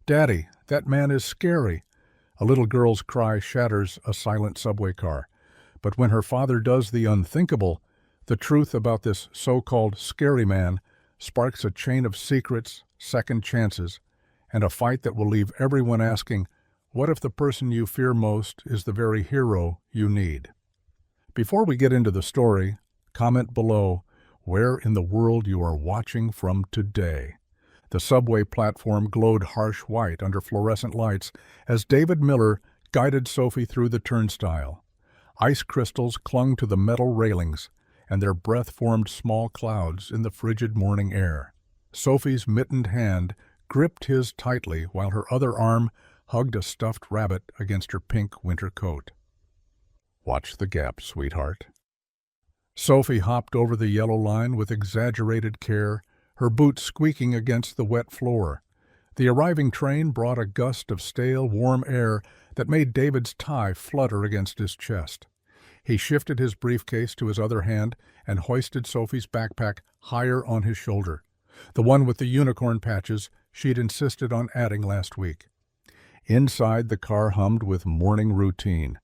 "Daddy, that man is scary." A little girl's cry shatters a silent subway car. But when her father does the unthinkable, the truth about this so-called scary man sparks a chain of secrets, second chances, and a fight that will leave everyone asking, what if the person you fear most is the very hero you need? Before we get into the story, comment below where in the world you are watching from today. The subway platform glowed harsh white under fluorescent lights as David Miller guided Sophie through the turnstile. Ice crystals clung to the metal railings, and their breath formed small clouds in the frigid morning air. Sophie's mittened hand gripped his tightly while her other arm hugged a stuffed rabbit against her pink winter coat. "Watch the gap, sweetheart." Sophie hopped over the yellow line with exaggerated care, her boots squeaking against the wet floor. The arriving train brought a gust of stale, warm air that made David's tie flutter against his chest. He shifted his briefcase to his other hand and hoisted Sophie's backpack higher on his shoulder, the one with the unicorn patches she'd insisted on adding last week. Inside, the car hummed with morning routine.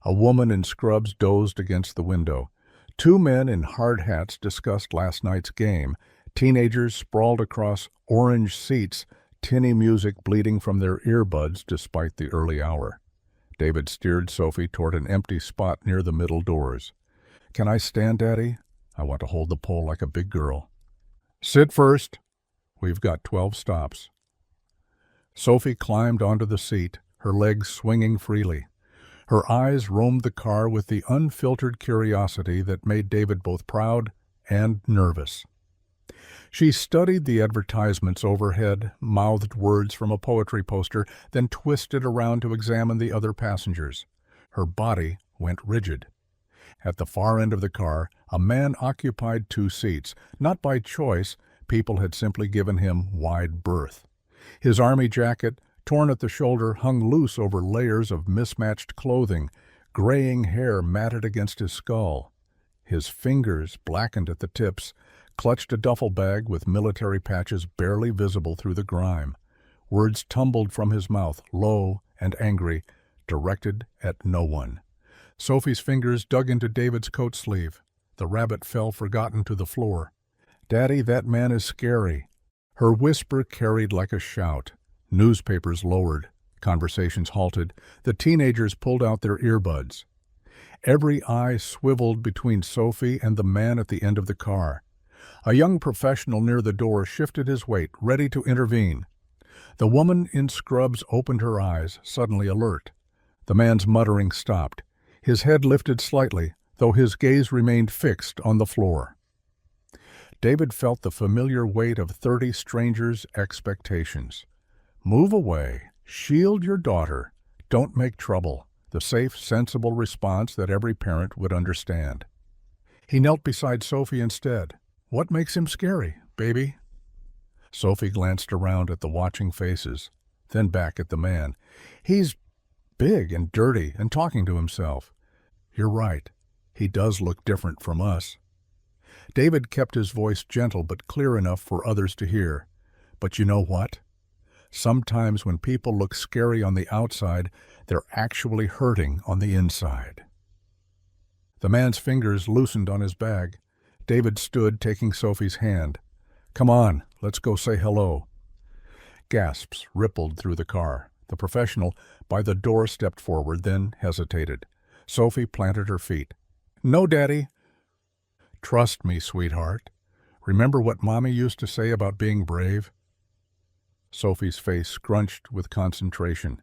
A woman in scrubs dozed against the window. Two men in hard hats discussed last night's game. Teenagers sprawled across orange seats, tinny music bleeding from their earbuds despite the early hour. David steered Sophie toward an empty spot near the middle doors. "Can I stand, Daddy? I want to hold the pole like a big girl." "Sit first. We've got 12 stops." Sophie climbed onto the seat, her legs swinging freely. Her eyes roamed the car with the unfiltered curiosity that made David both proud and nervous. She studied the advertisements overhead, mouthed words from a poetry poster, then twisted around to examine the other passengers. Her body went rigid. At the far end of the car, a man occupied 2 seats. Not by choice, people had simply given him wide berth. His army jacket, torn at the shoulder, hung loose over layers of mismatched clothing. Graying hair matted against his skull. His fingers, blackened at the tips, clutched a duffel bag with military patches barely visible through the grime. Words tumbled from his mouth, low and angry, directed at no one. Sophie's fingers dug into David's coat sleeve. The rabbit fell forgotten to the floor. "Daddy, that man is scary." Her whisper carried like a shout. Newspapers lowered. Conversations halted. The teenagers pulled out their earbuds. Every eye swiveled between Sophie and the man at the end of the car. A young professional near the door shifted his weight, ready to intervene. The woman in scrubs opened her eyes, suddenly alert. The man's muttering stopped. His head lifted slightly, though his gaze remained fixed on the floor. David felt the familiar weight of 30 strangers' expectations. "Move away. Shield your daughter. Don't make trouble." The safe, sensible response that every parent would understand. He knelt beside Sophie instead. "What makes him scary, baby?" Sophie glanced around at the watching faces, then back at the man. "He's big and dirty and talking to himself." "You're right. He does look different from us." David kept his voice gentle but clear enough for others to hear. "But you know what? Sometimes when people look scary on the outside, they're actually hurting on the inside." The man's fingers loosened on his bag. David stood, taking Sophie's hand. "Come on, let's go say hello." Gasps rippled through the car. The professional by the door stepped forward, then hesitated. Sophie planted her feet. "No, Daddy." "Trust me, sweetheart. Remember what Mommy used to say about being brave?" Sophie's face scrunched with concentration.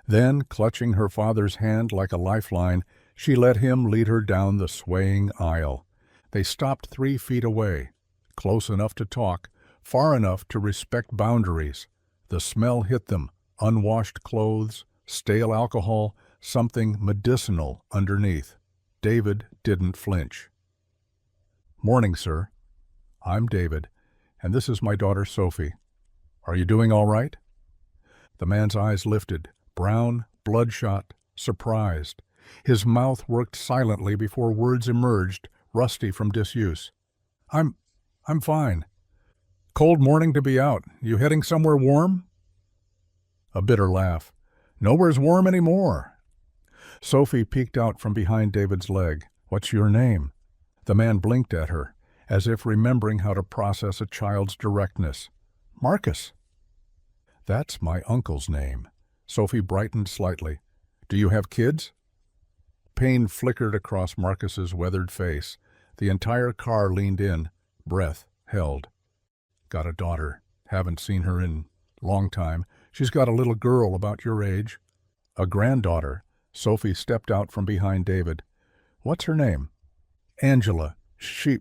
Then, clutching her father's hand like a lifeline, she let him lead her down the swaying aisle. They stopped 3 feet away, close enough to talk, far enough to respect boundaries. The smell hit them, unwashed clothes, stale alcohol, something medicinal underneath. David didn't flinch. "Morning, sir. I'm David, and this is my daughter Sophie. Are you doing all right?" The man's eyes lifted, brown, bloodshot, surprised. His mouth worked silently before words emerged, rusty from disuse. I'm fine. Cold morning to be out. You heading somewhere warm?" A bitter laugh. Nowhere's warm anymore. Sophie peeked out from behind David's leg. What's your name? The man blinked at her, as if remembering how to process a child's directness. Marcus. That's my uncle's name. Sophie brightened slightly. Do you have kids? Pain flickered across Marcus's weathered face. The entire car leaned in, breath held. Got a daughter. Haven't seen her in long time. She's got a little girl about your age. A granddaughter. Sophie stepped out from behind David. What's her name? Angela. She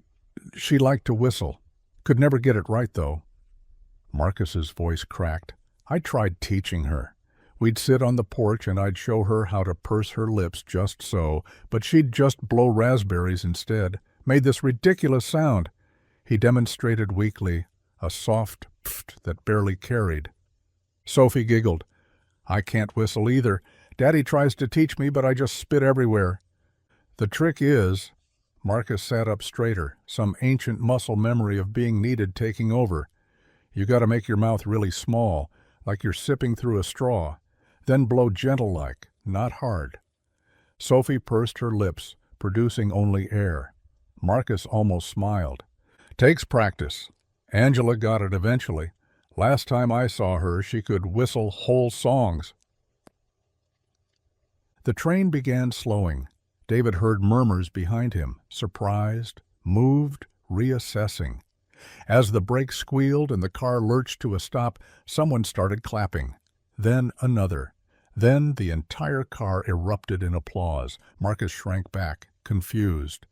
liked to whistle. Could never get it right, though. Marcus's voice cracked. I tried teaching her. We'd sit on the porch and I'd show her how to purse her lips just so, but she'd just blow raspberries instead. Made this ridiculous sound. He demonstrated weakly, a soft pft that barely carried. Sophie giggled. I can't whistle either. Daddy tries to teach me, but I just spit everywhere. The trick is, Marcus sat up straighter, some ancient muscle memory of being needed taking over. You gotta make your mouth really small, like you're sipping through a straw. Then blow gentle-like, not hard. Sophie pursed her lips, producing only air. Marcus almost smiled. Takes practice. Angela got it eventually. Last time I saw her, she could whistle whole songs. The train began slowing. David heard murmurs behind him, surprised, moved, reassessing. As the brakes squealed and the car lurched to a stop, someone started clapping. Then another. Then the entire car erupted in applause. Marcus shrank back, confused.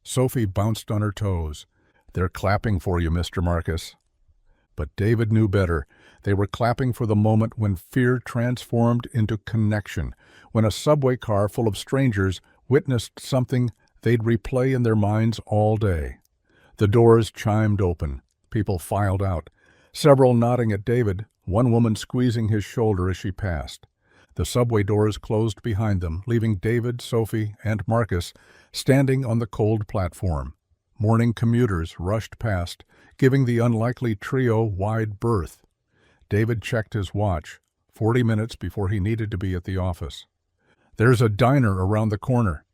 Sophie bounced on her toes. They're clapping for you, Mr. Marcus. But David knew better. They were clapping for the moment when fear transformed into connection, when a subway car full of strangers witnessed something they'd replay in their minds all day. The doors chimed open. People filed out, several nodding at David, one woman squeezing his shoulder as she passed. The subway doors closed behind them, leaving David, Sophie, and Marcus standing on the cold platform. Morning commuters rushed past, giving the unlikely trio wide berth. David checked his watch, 40 minutes before he needed to be at the office. There's a diner around the corner.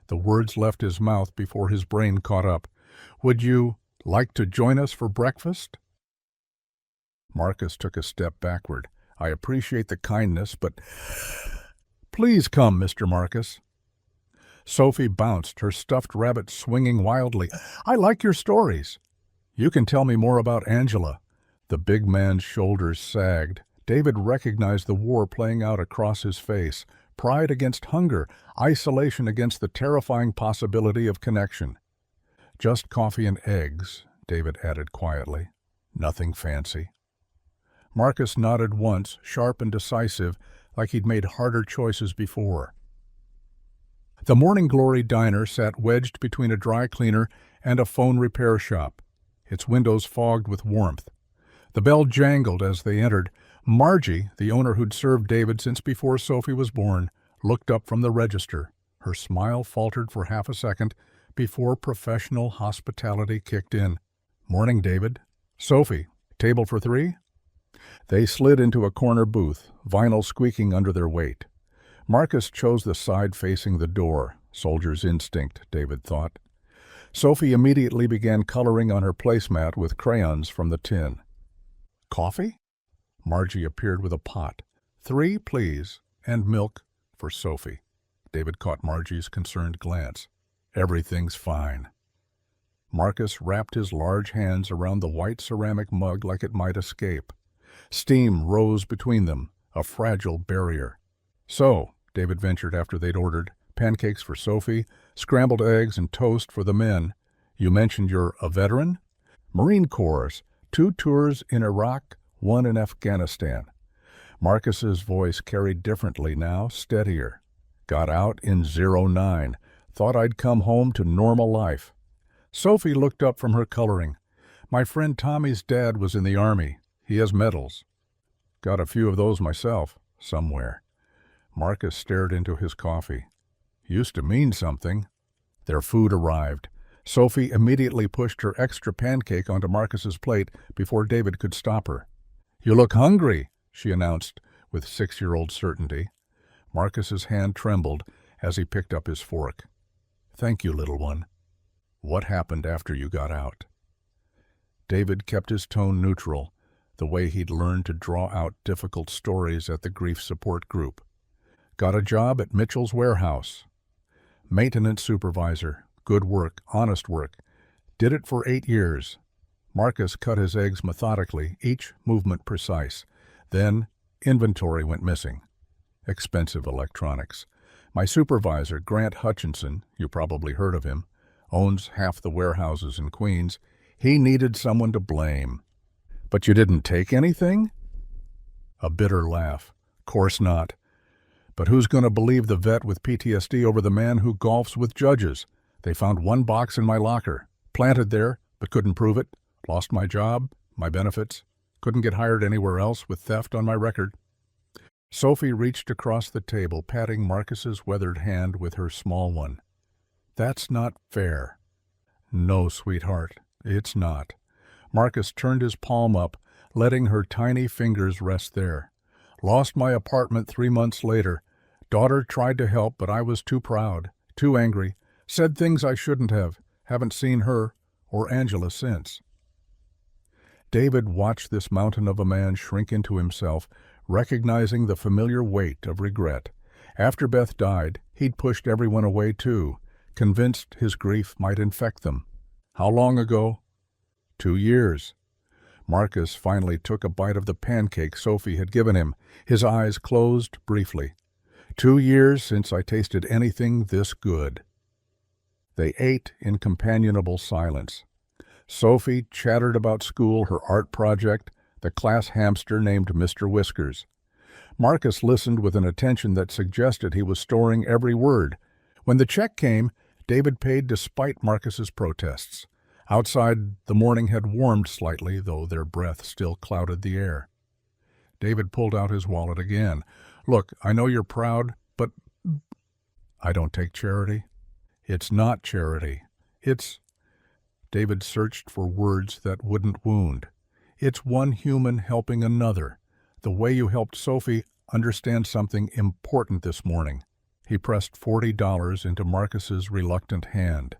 The words left his mouth before his brain caught up. Would you like to join us for breakfast? Marcus took a step backward. I appreciate the kindness, but please come, Mr. Marcus. Sophie bounced, her stuffed rabbit swinging wildly. I like your stories. You can tell me more about Angela. The big man's shoulders sagged. David recognized the war playing out across his face. Pride against hunger, isolation against the terrifying possibility of connection. Just coffee and eggs, David added quietly. Nothing fancy. Marcus nodded once, sharp and decisive, like he'd made harder choices before. The Morning Glory diner sat wedged between a dry cleaner and a phone repair shop, its windows fogged with warmth. The bell jangled as they entered. Margie, the owner who'd served David since before Sophie was born, looked up from the register. Her smile faltered for half a second before professional hospitality kicked in. Morning, David. Sophie, table for 3? They slid into a corner booth, vinyl squeaking under their weight. Marcus chose the side facing the door, soldier's instinct, David thought. Sophie immediately began coloring on her placemat with crayons from the tin. Coffee? Margie appeared with a pot. 3, please, and milk for Sophie. David caught Margie's concerned glance. Everything's fine. Marcus wrapped his large hands around the white ceramic mug like it might escape. Steam rose between them, a fragile barrier. So, David ventured after they'd ordered, pancakes for Sophie, scrambled eggs and toast for the men. You mentioned you're a veteran? Marine Corps, 2 tours in Iraq, 1 in Afghanistan. Marcus's voice carried differently now, steadier. Got out in 09. Thought I'd come home to normal life. Sophie looked up from her coloring. My friend Tommy's dad was in the Army. He has medals. Got a few of those myself, somewhere. Marcus stared into his coffee. Used to mean something. Their food arrived. Sophie immediately pushed her extra pancake onto Marcus's plate before David could stop her. You look hungry, she announced, with 6-year-old certainty. Marcus's hand trembled as he picked up his fork. "Thank you, little one. What happened after you got out?" David kept his tone neutral, the way he'd learned to draw out difficult stories at the grief support group. "Got a job at Mitchell's warehouse. Maintenance supervisor. Good work, honest work. Did it for 8 years. Marcus cut his eggs methodically, each movement precise. Then inventory went missing. Expensive electronics. My supervisor, Grant Hutchinson, you probably heard of him, owns half the warehouses in Queens. He needed someone to blame." "But you didn't take anything?" A bitter laugh. "Course not. But who's going to believe the vet with PTSD over the man who golfs with judges? They found one box in my locker. Planted there, but couldn't prove it. Lost my job, my benefits. Couldn't get hired anywhere else with theft on my record." Sophie reached across the table, patting Marcus's weathered hand with her small one. "That's not fair." "No, sweetheart, it's not." Marcus turned his palm up, letting her tiny fingers rest there. "Lost my apartment 3 months later. Daughter tried to help, but I was too proud, too angry. Said things I shouldn't have. Haven't seen her or Angela since." David watched this mountain of a man shrink into himself, recognizing the familiar weight of regret. After Beth died, he'd pushed everyone away too, convinced his grief might infect them. How long ago? 2 years. Marcus finally took a bite of the pancake Sophie had given him. His eyes closed briefly. 2 years since I tasted anything this good. They ate in companionable silence. Sophie chattered about school, her art project, the class hamster named Mr. Whiskers. Marcus listened with an attention that suggested he was storing every word. When the check came, David paid despite Marcus's protests. Outside, the morning had warmed slightly, though their breath still clouded the air. David pulled out his wallet again. "Look, I know you're proud, but I don't take charity. It's not charity. It's—" David searched for words that wouldn't wound. "It's one human helping another. The way you helped Sophie understand something important this morning." He pressed $40 into Marcus's reluctant hand.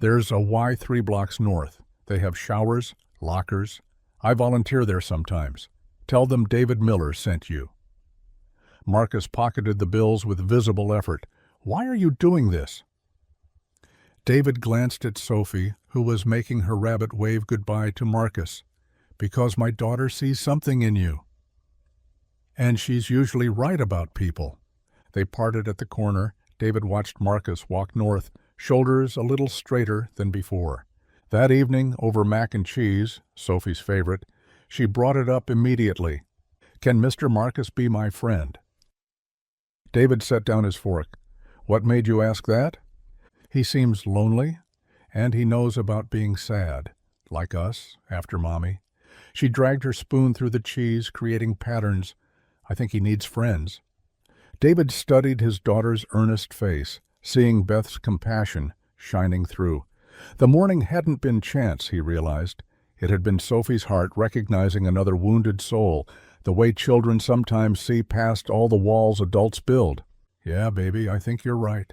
"There's a Y 3 blocks north. They have showers, lockers. I volunteer there sometimes. Tell them David Miller sent you." Marcus pocketed the bills with visible effort. "Why are you doing this?" David glanced at Sophie, who was making her rabbit wave goodbye to Marcus. "Because my daughter sees something in you. And she's usually right about people." They parted at the corner. David watched Marcus walk north, shoulders a little straighter than before. That evening, over mac and cheese, Sophie's favorite, she brought it up immediately. "Can Mr. Marcus be my friend?" David set down his fork. "What made you ask that?" "He seems lonely, and he knows about being sad, like us, after Mommy." She dragged her spoon through the cheese, creating patterns. "I think he needs friends." David studied his daughter's earnest face, seeing Beth's compassion shining through. The morning hadn't been chance, he realized. It had been Sophie's heart recognizing another wounded soul, the way children sometimes see past all the walls adults build. "Yeah, baby, I think you're right."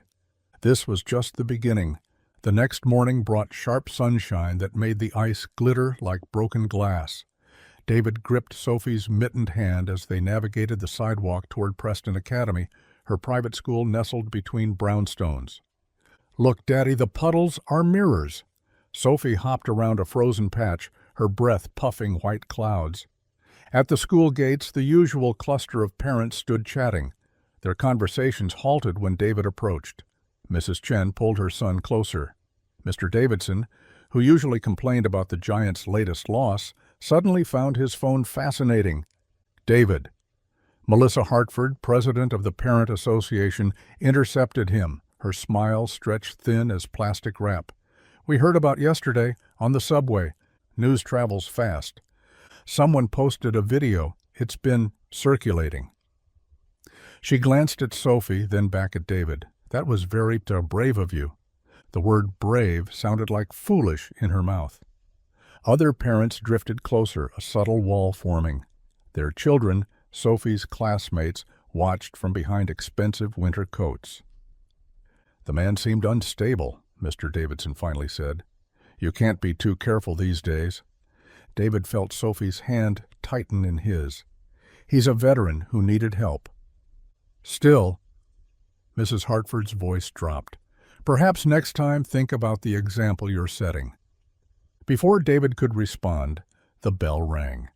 This was just the beginning. The next morning brought sharp sunshine that made the ice glitter like broken glass. David gripped Sophie's mittened hand as they navigated the sidewalk toward Preston Academy, her private school nestled between brownstones. "Look, Daddy, the puddles are mirrors." Sophie hopped around a frozen patch, her breath puffing white clouds. At the school gates, the usual cluster of parents stood chatting. Their conversations halted when David approached. Mrs. Chen pulled her son closer. Mr. Davidson, who usually complained about the Giants' latest loss, suddenly found his phone fascinating. "David." Melissa Hartford, president of the Parent Association, intercepted him, her smile stretched thin as plastic wrap. "We heard about yesterday, on the subway. News travels fast. Someone posted a video. It's been circulating." She glanced at Sophie, then back at David. "That was very brave of you." The word brave sounded like foolish in her mouth. Other parents drifted closer, a subtle wall forming. Their children, Sophie's classmates watched from behind expensive winter coats. "The man seemed unstable," Mr. Davidson finally said. "You can't be too careful these days." David felt Sophie's hand tighten in his. "He's a veteran who needed help." "Still," Mrs. Hartford's voice dropped, "perhaps next time think about the example you're setting." Before David could respond, the bell rang.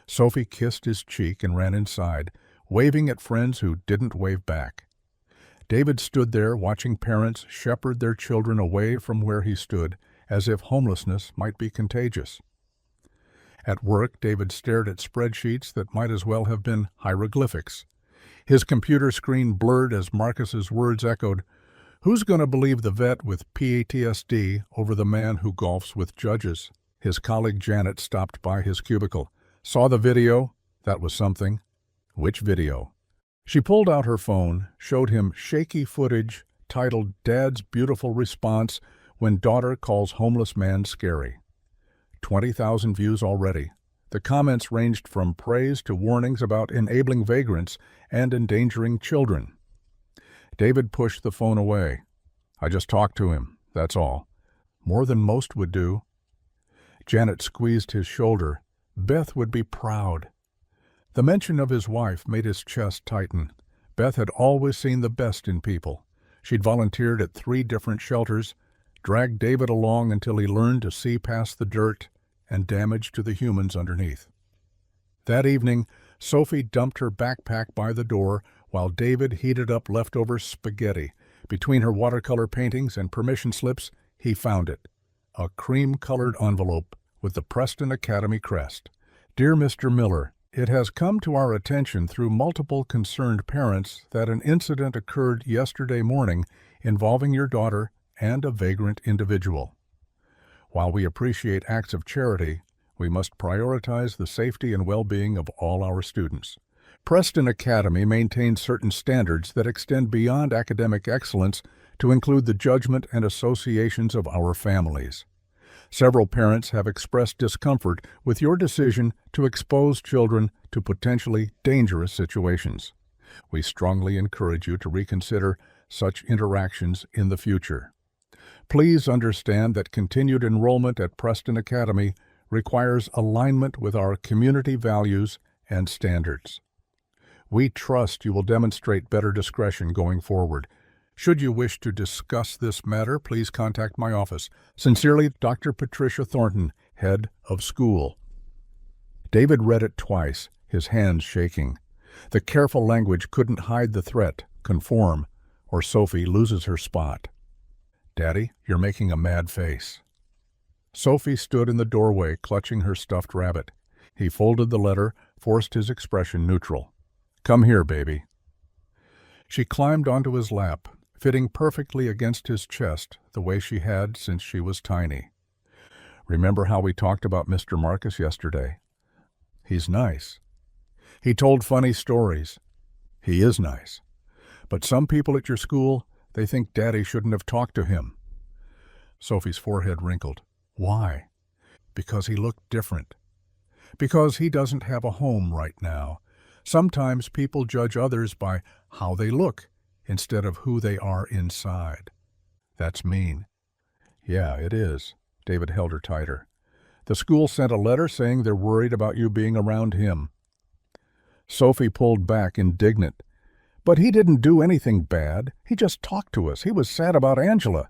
Sophie kissed his cheek and ran inside, waving at friends who didn't wave back. David stood there watching parents shepherd their children away from where he stood, as if homelessness might be contagious. At work, David stared at spreadsheets that might as well have been hieroglyphics. His computer screen blurred as Marcus's words echoed, "Who's going to believe the vet with PTSD over the man who golfs with judges?" His colleague Janet stopped by his cubicle. "Saw the video? That was something." "Which video?" She pulled out her phone, showed him shaky footage titled "Dad's Beautiful Response When Daughter Calls Homeless Man Scary." 20,000 views already. The comments ranged from praise to warnings about enabling vagrants and endangering children. David pushed the phone away. "I just talked to him, that's all. More than most would do." Janet squeezed his shoulder. Beth would be proud. The mention of his wife made his chest tighten. Beth had always seen the best in people. She'd volunteered at 3 different shelters, dragged David along until he learned to see past the dirt and damage to the humans underneath. That evening, Sophie dumped her backpack by the door while David heated up leftover spaghetti. Between her watercolor paintings and permission slips, he found it. A cream-colored envelope with the Preston Academy crest. "Dear Mr. Miller, it has come to our attention through multiple concerned parents that an incident occurred yesterday morning involving your daughter and a vagrant individual. While we appreciate acts of charity, we must prioritize the safety and well-being of all our students. Preston Academy maintains certain standards that extend beyond academic excellence to include the judgment and associations of our families. Several parents have expressed discomfort with your decision to expose children to potentially dangerous situations. We strongly encourage you to reconsider such interactions in the future. Please understand that continued enrollment at Preston Academy requires alignment with our community values and standards. We trust you will demonstrate better discretion going forward. Should you wish to discuss this matter, please contact my office. Sincerely, Dr. Patricia Thornton, Head of School." David read it twice, his hands shaking. The careful language couldn't hide the threat, "conform," or Sophie loses her spot. "Daddy, you're making a mad face." Sophie stood in the doorway, clutching her stuffed rabbit. He folded the letter, forced his expression neutral. "Come here, baby." She climbed onto his lap, fitting perfectly against his chest the way she had since she was tiny. "Remember how we talked about Mr. Marcus yesterday? He's nice. He told funny stories. He is nice. But some people at your school, they think Daddy shouldn't have talked to him." Sophie's forehead wrinkled. "Why?" "Because he looked different. Because he doesn't have a home right now. Sometimes people judge others by how they look instead of who they are inside." "That's mean." "Yeah, it is." David held her tighter. "The school sent a letter saying they're worried about you being around him." Sophie pulled back, indignant. "But he didn't do anything bad. He just talked to us. He was sad about Angela."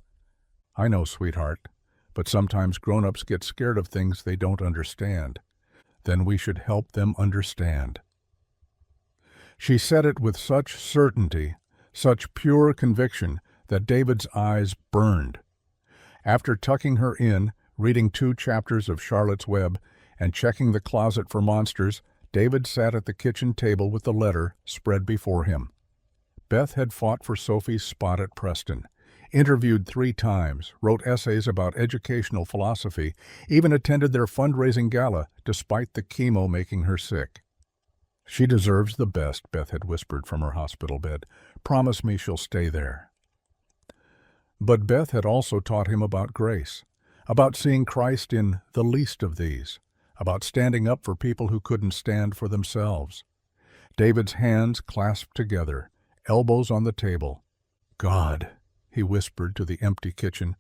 "I know, sweetheart. But sometimes grown-ups get scared of things they don't understand. Then we should help them understand." She said it with such certainty, such pure conviction, that David's eyes burned. After tucking her in, reading 2 chapters of Charlotte's Web, and checking the closet for monsters, David sat at the kitchen table with the letter spread before him. Beth had fought for Sophie's spot at Preston, interviewed 3 times, wrote essays about educational philosophy, even attended their fundraising gala despite the chemo making her sick. "She deserves the best," Beth had whispered from her hospital bed. "Promise me she'll stay there." But Beth had also taught him about grace, about seeing Christ in the least of these, about standing up for people who couldn't stand for themselves. David's hands clasped together, elbows on the table. God, he whispered to the empty kitchen.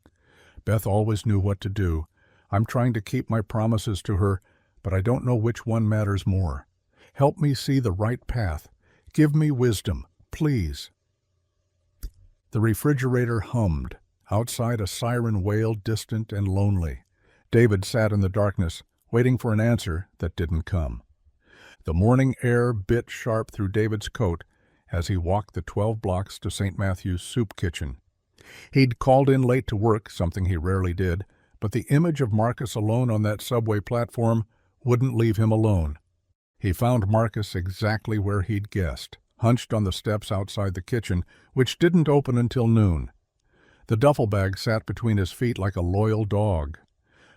Beth always knew what to do. I'm trying to keep my promises to her, but I don't know which one matters more. Help me see the right path. Give me wisdom, please. The refrigerator hummed. Outside, a siren wailed, distant and lonely. David sat in the darkness, waiting for an answer that didn't come. The morning air bit sharp through David's coat as he walked the 12 blocks to St. Matthew's soup kitchen. He'd called in late to work, something he rarely did, but the image of Marcus alone on that subway platform wouldn't leave him alone. He found Marcus exactly where he'd guessed, hunched on the steps outside the kitchen, which didn't open until noon. The duffel bag sat between his feet like a loyal dog.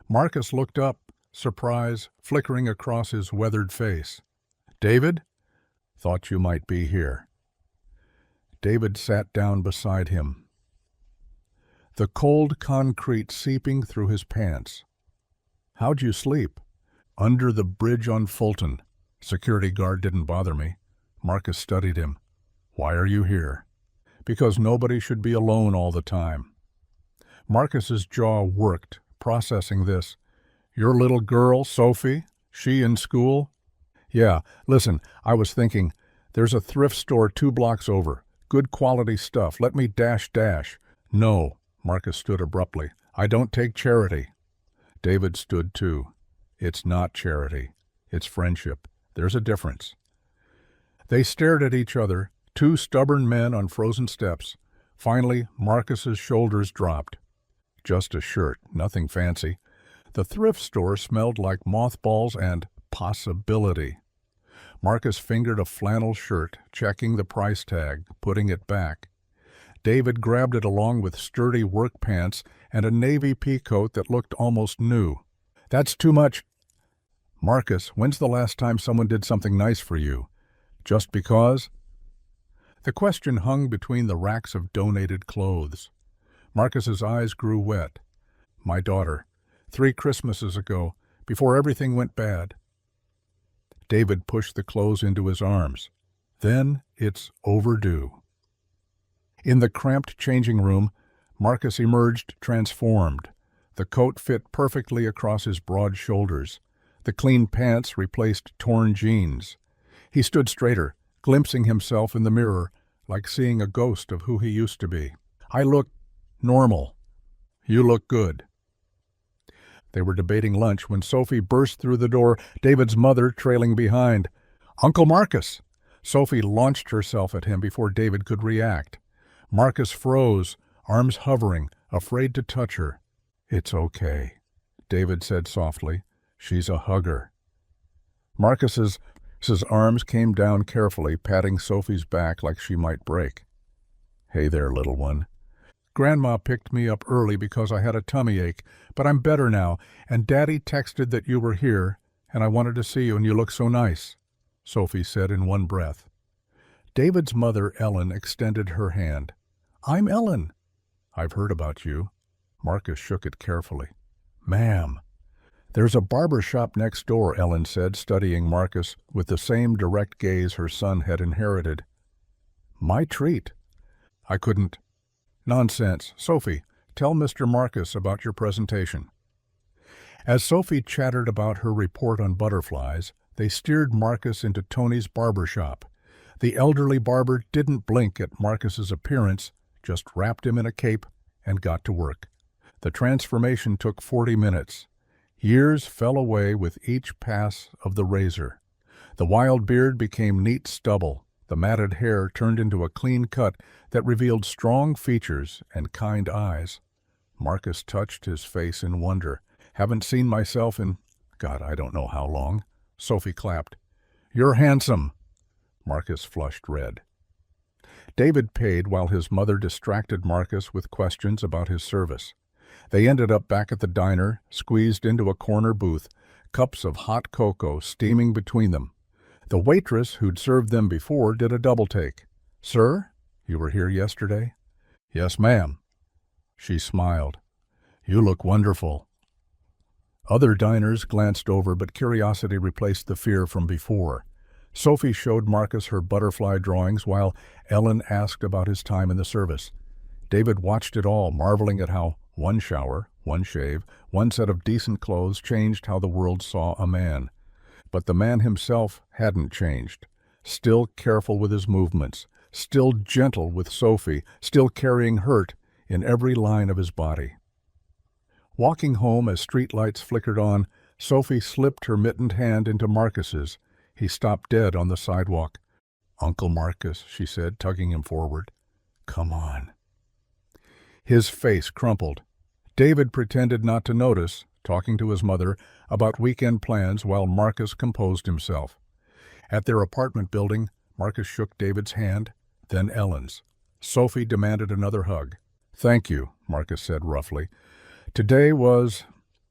Marcus looked up, surprise flickering across his weathered face. "David? Thought you might be here." David sat down beside him, the cold concrete seeping through his pants. "How'd you sleep?" "Under the bridge on Fulton. Security guard didn't bother me." Marcus studied him. "Why are you here?" "Because nobody should be alone all the time." Marcus's jaw worked, processing this. "Your little girl, Sophie? She in school?" "Yeah, listen, I was thinking, there's a thrift store 2 blocks over. Good quality stuff. Let me dash. "No," Marcus stood abruptly. "I don't take charity." David stood too. "It's not charity. It's friendship. There's a difference." They stared at each other, 2 stubborn men on frozen steps. Finally, Marcus's shoulders dropped. Just a shirt, nothing fancy. The thrift store smelled like mothballs and possibility. Marcus fingered a flannel shirt, checking the price tag, putting it back. David grabbed it along with sturdy work pants and a navy pea coat that looked almost new. "That's too much." "Marcus, when's the last time someone did something nice for you? Just because?" The question hung between the racks of donated clothes. Marcus's eyes grew wet. "My daughter. 3 Christmases ago, before everything went bad." David pushed the clothes into his arms. "Then it's overdue." In the cramped changing room, Marcus emerged transformed. The coat fit perfectly across his broad shoulders. The clean pants replaced torn jeans. He stood straighter, glimpsing himself in the mirror, like seeing a ghost of who he used to be. "I look normal." "You look good." They were debating lunch when Sophie burst through the door, David's mother trailing behind. "Uncle Marcus!" Sophie launched herself at him before David could react. Marcus froze, arms hovering, afraid to touch her. "It's okay," David said softly. "She's a hugger." Marcus's arms came down carefully, patting Sophie's back like she might break. "Hey there, little one. Grandma picked me up early because I had a tummy ache, but I'm better now, and Daddy texted that you were here, and I wanted to see you, and you look so nice," Sophie said in one breath. David's mother, Ellen, extended her hand. "I'm Ellen." "I've heard about you." Marcus shook it carefully. "Ma'am." "There's a barber shop next door," Ellen said, studying Marcus with the same direct gaze her son had inherited. "My treat." "I couldn't." "Nonsense. Sophie, tell Mr. Marcus about your presentation." As Sophie chattered about her report on butterflies, they steered Marcus into Tony's barber shop. The elderly barber didn't blink at Marcus's appearance, just wrapped him in a cape and got to work. The transformation took 40 minutes. Years fell away with each pass of the razor. The wild beard became neat stubble. The matted hair turned into a clean cut that revealed strong features and kind eyes. Marcus touched his face in wonder. "Haven't seen myself in, God, I don't know how long." Sophie clapped. "You're handsome." Marcus flushed red. David paid while his mother distracted Marcus with questions about his service. They ended up back at the diner, squeezed into a corner booth, cups of hot cocoa steaming between them. The waitress who'd served them before did a double take. "Sir, you were here yesterday?" "Yes, ma'am." She smiled. "You look wonderful." Other diners glanced over, but curiosity replaced the fear from before. Sophie showed Marcus her butterfly drawings while Ellen asked about his time in the service. David watched it all, marveling at how one shower, one shave, one set of decent clothes changed how the world saw a man. But the man himself hadn't changed. Still careful with his movements, still gentle with Sophie, still carrying hurt in every line of his body. Walking home as streetlights flickered on, Sophie slipped her mittened hand into Marcus's. He stopped dead on the sidewalk. "Uncle Marcus," she said, tugging him forward. "Come on." His face crumpled. David pretended not to notice, talking to his mother about weekend plans while Marcus composed himself. At their apartment building, Marcus shook David's hand, then Ellen's. Sophie demanded another hug. "Thank you," Marcus said roughly.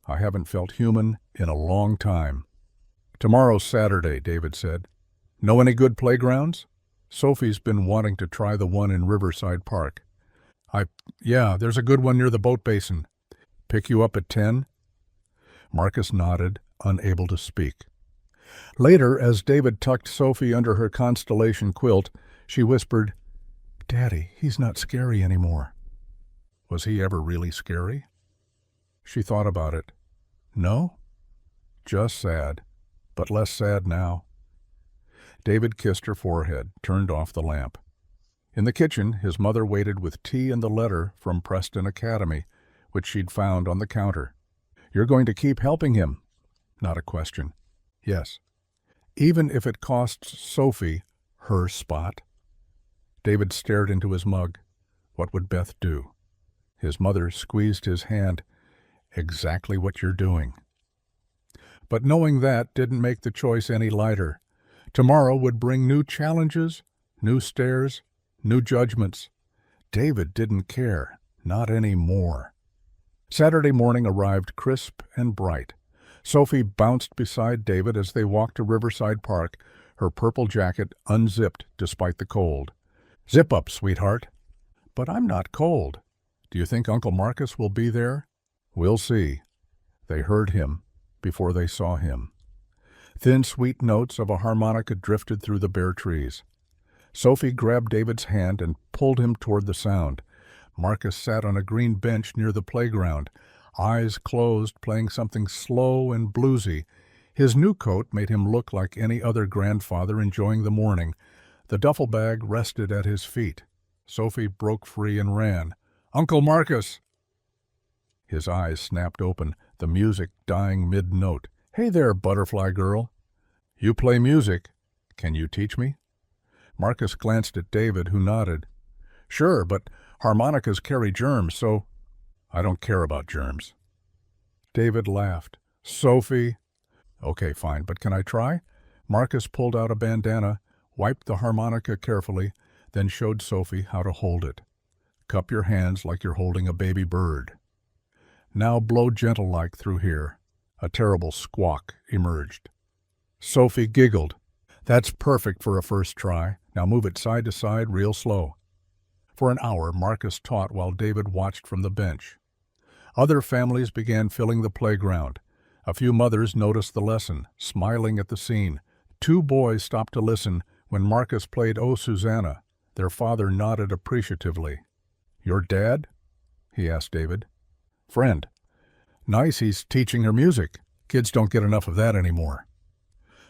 I haven't felt human in a long time." "Tomorrow's Saturday," David said. "Know any good playgrounds?" Sophie's been wanting to try the one in Riverside Park. Yeah, there's a good one near the boat basin. Pick you up at 10? Marcus nodded, unable to speak. Later, as David tucked Sophie under her constellation quilt, she whispered, "Daddy, he's not scary anymore." Was he ever really scary? She thought about it. No? Just sad, but less sad now. David kissed her forehead, turned off the lamp. In the kitchen, his mother waited with tea and the letter from Preston Academy, which she'd found on the counter. "You're going to keep helping him?" Not a question. "Yes." "Even if it costs Sophie her spot?" David stared into his mug. What would Beth do? His mother squeezed his hand. "Exactly what you're doing." But knowing that didn't make the choice any lighter. Tomorrow would bring new challenges, new stares, new judgments. David didn't care, not anymore. Saturday morning arrived crisp and bright. Sophie bounced beside David as they walked to Riverside Park, her purple jacket unzipped despite the cold. "Zip up, sweetheart." "But I'm not cold." "Do you think Uncle Marcus will be there?" "We'll see." They heard him before they saw him. Thin, sweet notes of a harmonica drifted through the bare trees. Sophie grabbed David's hand and pulled him toward the sound. Marcus sat on a green bench near the playground, eyes closed, playing something slow and bluesy. His new coat made him look like any other grandfather enjoying the morning. The duffel bag rested at his feet. Sophie broke free and ran. "Uncle Marcus!" His eyes snapped open, the music dying mid-note. "Hey there, butterfly girl." "You play music. Can you teach me?" Marcus glanced at David, who nodded. "Sure, but harmonicas carry germs, so—" "I don't care about germs." David laughed. "Sophie." "Okay, fine, but can I try?" Marcus pulled out a bandana, wiped the harmonica carefully, then showed Sophie how to hold it. "Cup your hands like you're holding a baby bird. Now blow gentle-like through here." A terrible squawk emerged. Sophie giggled. "That's perfect for a first try. Now move it side to side real slow." For an hour, Marcus taught while David watched from the bench. Other families began filling the playground. A few mothers noticed the lesson, smiling at the scene. 2 boys stopped to listen when Marcus played "Oh, Susanna." Their father nodded appreciatively. "Your dad?" he asked David. "Friend." "Nice, he's teaching her music. Kids don't get enough of that anymore."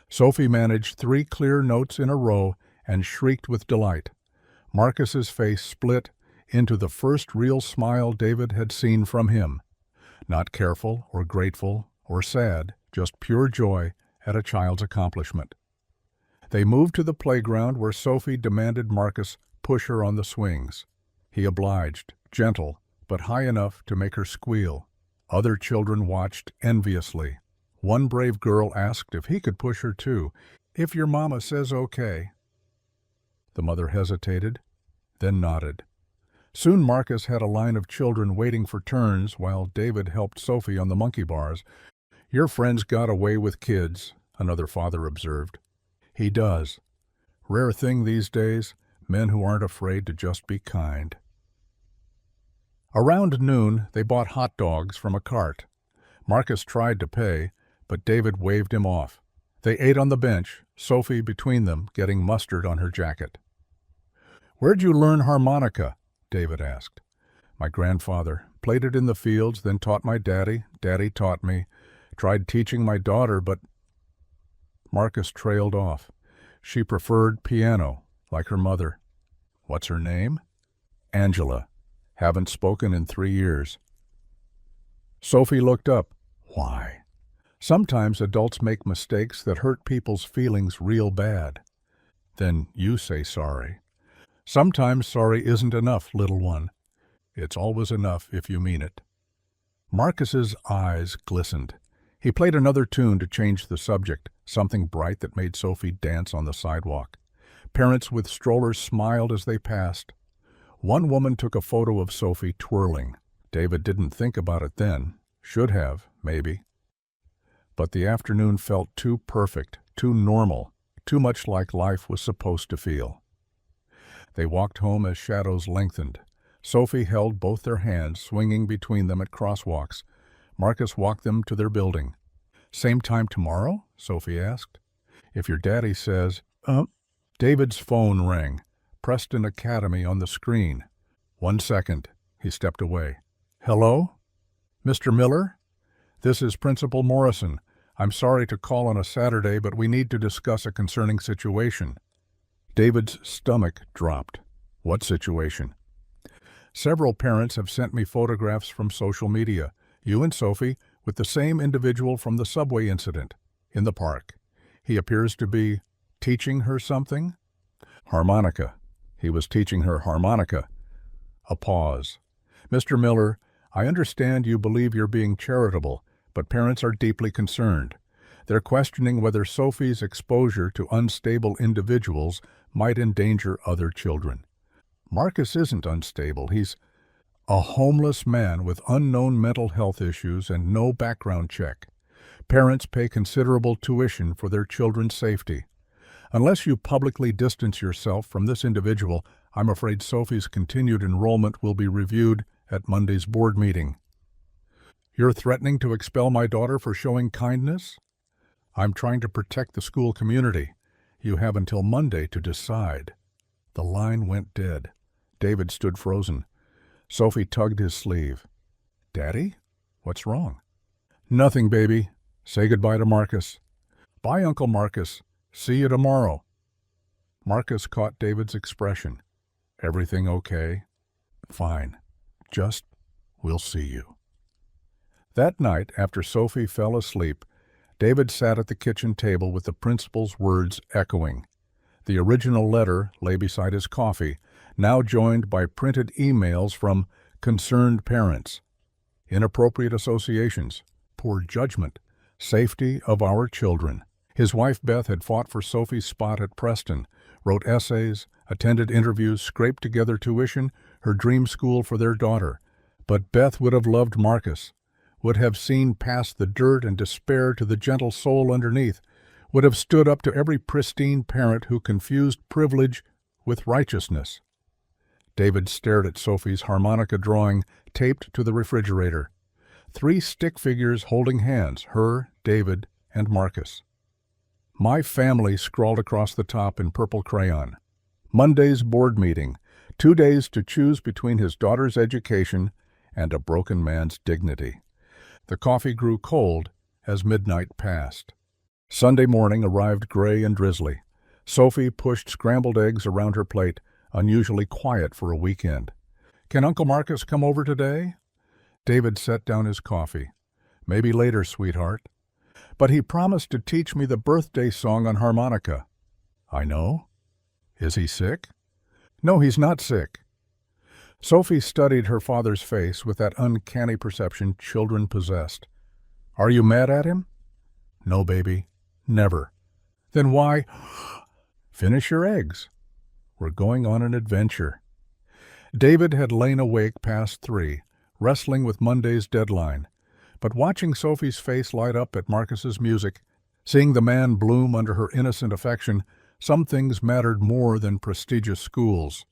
Sophie managed 3 clear notes in a row and shrieked with delight. Marcus's face split into the first real smile David had seen from him. Not careful or grateful or sad, just pure joy at a child's accomplishment. They moved to the playground where Sophie demanded Marcus push her on the swings. He obliged, gentle, but high enough to make her squeal. Other children watched enviously. One brave girl asked if he could push her too. "If your mama says okay." The mother hesitated, then nodded. Soon Marcus had a line of children waiting for turns while David helped Sophie on the monkey bars. "Your friend's got away with kids," another father observed. "He does. Rare thing these days, men who aren't afraid to just be kind." Around noon, they bought hot dogs from a cart. Marcus tried to pay, but David waved him off. They ate on the bench, Sophie between them, getting mustard on her jacket. "Where'd you learn harmonica?" David asked. "My grandfather. Played it in the fields, then taught my daddy. Daddy taught me. Tried teaching my daughter, but—" Marcus trailed off. "She preferred piano, like her mother." "What's her name?" "Angela. Haven't spoken in 3 years." Sophie looked up. "Why?" "Sometimes adults make mistakes that hurt people's feelings real bad. Then you say sorry. Sometimes sorry isn't enough, little one. It's always enough if you mean it." Marcus's eyes glistened. He played another tune to change the subject, something bright that made Sophie dance on the sidewalk. Parents with strollers smiled as they passed. One woman took a photo of Sophie twirling. David didn't think about it then. Should have, maybe. But the afternoon felt too perfect, too normal, too much like life was supposed to feel. They walked home as shadows lengthened. Sophie held both their hands, swinging between them at crosswalks. Marcus walked them to their building. "Same time tomorrow?" Sophie asked. "If your daddy says—" David's phone rang. Preston Academy on the screen. "1 second." He stepped away. "Hello? Mr. Miller? This is Principal Morrison. I'm sorry to call on a Saturday, but we need to discuss a concerning situation." David's stomach dropped. "What situation?" "Several parents have sent me photographs from social media. You and Sophie with the same individual from the subway incident, in the park. He appears to be teaching her something?" "Harmonica. He was teaching her harmonica." A pause. "Mr. Miller, I understand you believe you're being charitable, but parents are deeply concerned. They're questioning whether Sophie's exposure to unstable individuals might endanger other children." "Marcus isn't unstable. He's a homeless man with unknown mental health issues and no background check. Parents pay considerable tuition for their children's safety. Unless you publicly distance yourself from this individual, I'm afraid Sophie's continued enrollment will be reviewed at Monday's board meeting." "You're threatening to expel my daughter for showing kindness?" "I'm trying to protect the school community. You have until Monday to decide." The line went dead. David stood frozen. Sophie tugged his sleeve. "Daddy? What's wrong?" "Nothing, baby. Say goodbye to Marcus." "Bye, Uncle Marcus. See you tomorrow." Marcus caught David's expression. "Everything okay?" "Fine. Just, we'll see you." That night, after Sophie fell asleep, David sat at the kitchen table with the principal's words echoing. The original letter lay beside his coffee, now joined by printed emails from concerned parents. Inappropriate associations, poor judgment, safety of our children. His wife Beth had fought for Sophie's spot at Preston, wrote essays, attended interviews, scraped together tuition, her dream school for their daughter. But Beth would have loved Marcus, would have seen past the dirt and despair to the gentle soul underneath, would have stood up to every pristine parent who confused privilege with righteousness. David stared at Sophie's harmonica drawing taped to the refrigerator. 3 stick figures holding hands, her, David, and Marcus. "My family" scrawled across the top in purple crayon. Monday's board meeting, 2 days to choose between his daughter's education and a broken man's dignity. The coffee grew cold as midnight passed. Sunday morning arrived gray and drizzly. Sophie pushed scrambled eggs around her plate, unusually quiet for a weekend. "Can Uncle Marcus come over today?" David set down his coffee. "Maybe later, sweetheart." "But he promised to teach me the birthday song on harmonica." "I know. Is he sick?" "No, he's not sick." Sophie studied her father's face with that uncanny perception children possessed. "Are you mad at him?" "No, baby. Never." "Then why—" "Finish your eggs. We're going on an adventure." David had lain awake past 3, wrestling with Monday's deadline. But watching Sophie's face light up at Marcus's music, seeing the man bloom under her innocent affection, some things mattered more than prestigious schools.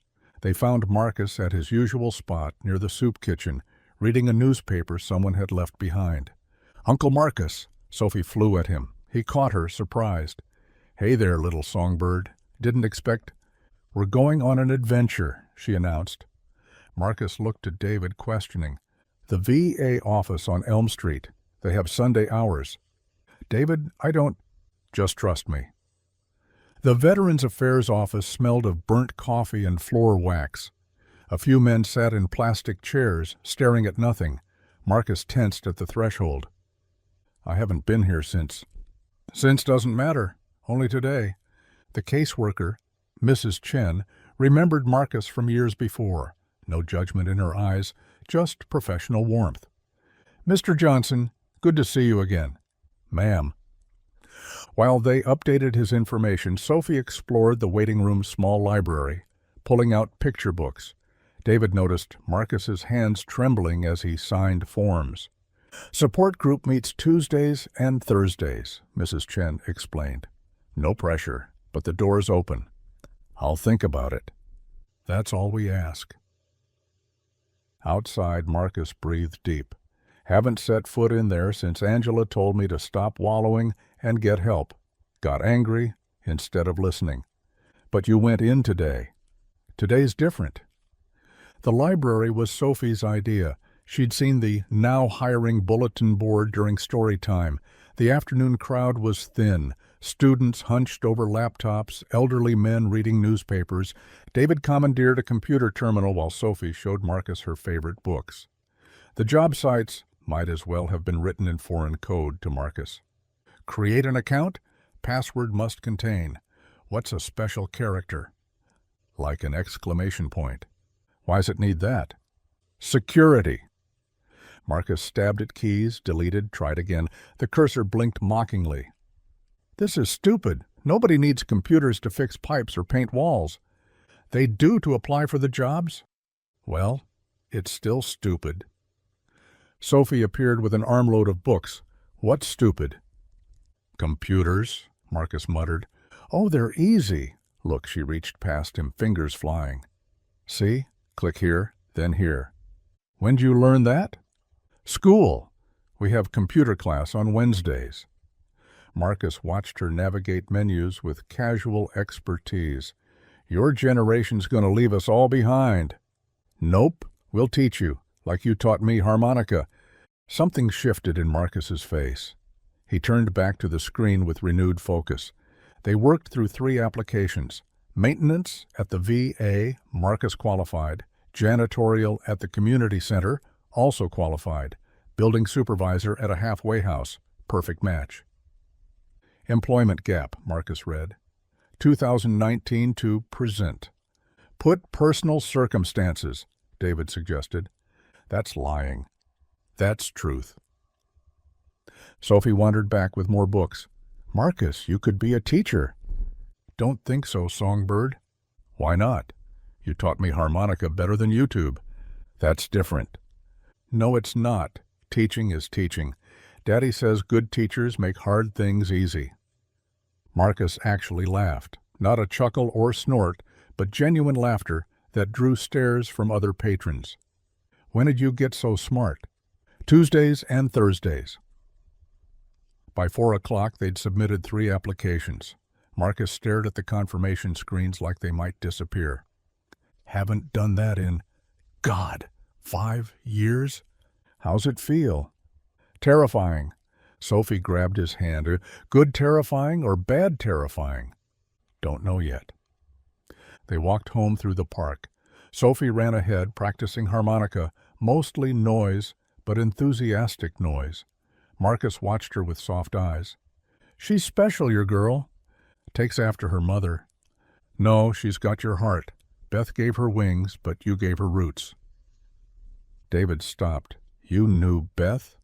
They found Marcus at his usual spot near the soup kitchen, reading a newspaper someone had left behind. "Uncle Marcus!" Sophie flew at him. He caught her, surprised. Hey there, little songbird. Didn't expect... We're going on an adventure, she announced. Marcus looked at David, questioning. The VA office on Elm Street. They have Sunday hours. David, I don't... Just trust me. The Veterans Affairs office smelled of burnt coffee and floor wax. A few men sat in plastic chairs, staring at nothing. Marcus tensed at the threshold. I haven't been here since. Since doesn't matter. Only today. The caseworker, Mrs. Chen, remembered Marcus from years before. No judgment in her eyes, just professional warmth. Mr. Johnson, good to see you again. Ma'am. While they updated his information, Sophie explored the waiting room's small library, pulling out picture books. David noticed Marcus's hands trembling as he signed forms. Support group meets Tuesdays and Thursdays, Mrs. Chen explained. No pressure, but the door's open. I'll think about it. That's all we ask. Outside, Marcus breathed deep. Haven't set foot in there since Angela told me to stop wallowing and get help. Got angry instead of listening. But you went in today. Today's different. The library was Sophie's idea. She'd seen the now hiring bulletin board during story time. The afternoon crowd was thin. Students hunched over laptops, elderly men reading newspapers. David commandeered a computer terminal while Sophie showed Marcus her favorite books. The job sites might as well have been written in foreign code to Marcus. Create an account? Password must contain. What's a special character? Like an exclamation point. Why's it need that? Security. Marcus stabbed at keys, deleted, tried again. The cursor blinked mockingly. This is stupid. Nobody needs computers to fix pipes or paint walls. They do to apply for the jobs? Well, it's still stupid. Sophie appeared with an armload of books. What's stupid? Computers, Marcus muttered. Oh, they're easy. Look, she reached past him, fingers flying. See? Click here, then here. When'd you learn that? School. We have computer class on Wednesdays. Marcus watched her navigate menus with casual expertise. Your generation's going to leave us all behind. Nope, we'll teach you, like you taught me harmonica. Something shifted in Marcus's face. He turned back to the screen with renewed focus. They worked through 3 applications. Maintenance at the VA, Marcus qualified. Janitorial at the community center, also qualified. Building supervisor at a halfway house, perfect match. Employment gap, Marcus read. 2019 to present. Put personal circumstances, David suggested. That's lying. That's truth. Sophie wandered back with more books. Marcus, you could be a teacher. Don't think so, Songbird. Why not? You taught me harmonica better than YouTube. That's different. No, it's not. Teaching is teaching. Daddy says good teachers make hard things easy. Marcus actually laughed. Not a chuckle or snort, but genuine laughter that drew stares from other patrons. When did you get so smart? Tuesdays and Thursdays. By 4 o'clock, they'd submitted 3 applications. Marcus stared at the confirmation screens like they might disappear. Haven't done that in, God, 5 years? How's it feel? Terrifying. Sophie grabbed his hand. Good terrifying or bad terrifying? Don't know yet. They walked home through the park. Sophie ran ahead, practicing harmonica, mostly noise, but enthusiastic noise. Marcus watched her with soft eyes. She's special, your girl. Takes after her mother. No, she's got your heart. Beth gave her wings, but you gave her roots. David stopped. You knew Beth?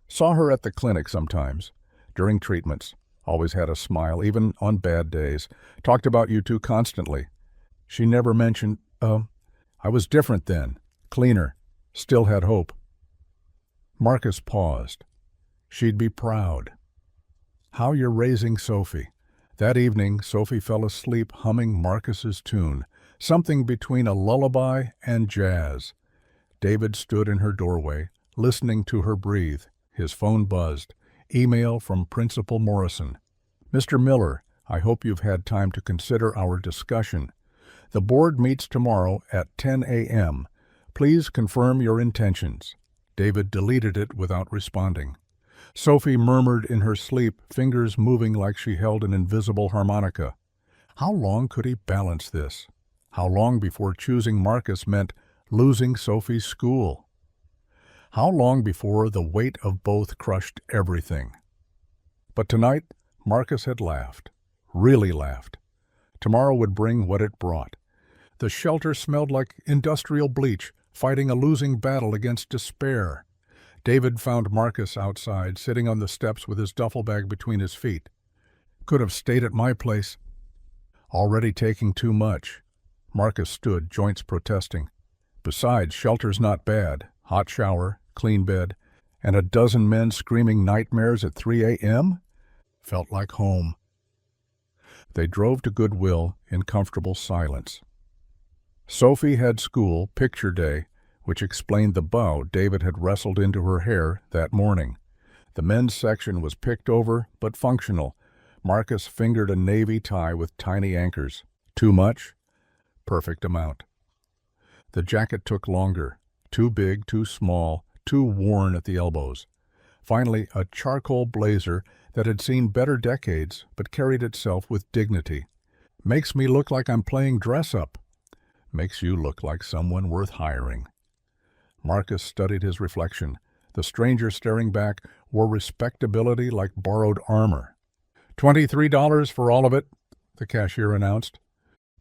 Saw her at the clinic sometimes, during treatments. Always had a smile, even on bad days. Talked about you two constantly. She never mentioned, I was different then. Cleaner. Still had hope. Marcus paused. She'd be proud. How you're raising Sophie. That evening, Sophie fell asleep humming Marcus's tune, something between a lullaby and jazz. David stood in her doorway, listening to her breathe. His phone buzzed. Email from Principal Morrison. Mr. Miller, I hope you've had time to consider our discussion. The board meets tomorrow at 10 a.m. Please confirm your intentions." David deleted it without responding. Sophie murmured in her sleep, fingers moving like she held an invisible harmonica. How long could he balance this? How long before choosing Marcus meant losing Sophie's school? How long before the weight of both crushed everything? But tonight, Marcus had laughed. Really laughed. Tomorrow would bring what it brought. The shelter smelled like industrial bleach, fighting a losing battle against despair. David found Marcus outside, sitting on the steps with his duffel bag between his feet. "Could have stayed at my place." "Already taking too much." Marcus stood, joints protesting. "Besides, shelter's not bad. Hot shower, clean bed, and a dozen men screaming nightmares at 3 a.m.? Felt like home." They drove to Goodwill in comfortable silence. Sophie had school, picture day, which explained the bow David had wrestled into her hair that morning. The men's section was picked over, but functional. Marcus fingered a navy tie with tiny anchors. Too much? Perfect amount. The jacket took longer. Too big, too small, too worn at the elbows. Finally, a charcoal blazer that had seen better decades, but carried itself with dignity. "Makes me look like I'm playing dress-up." "Makes you look like someone worth hiring." Marcus studied his reflection. The stranger staring back wore respectability like borrowed armor. $23 for all of it," the cashier announced.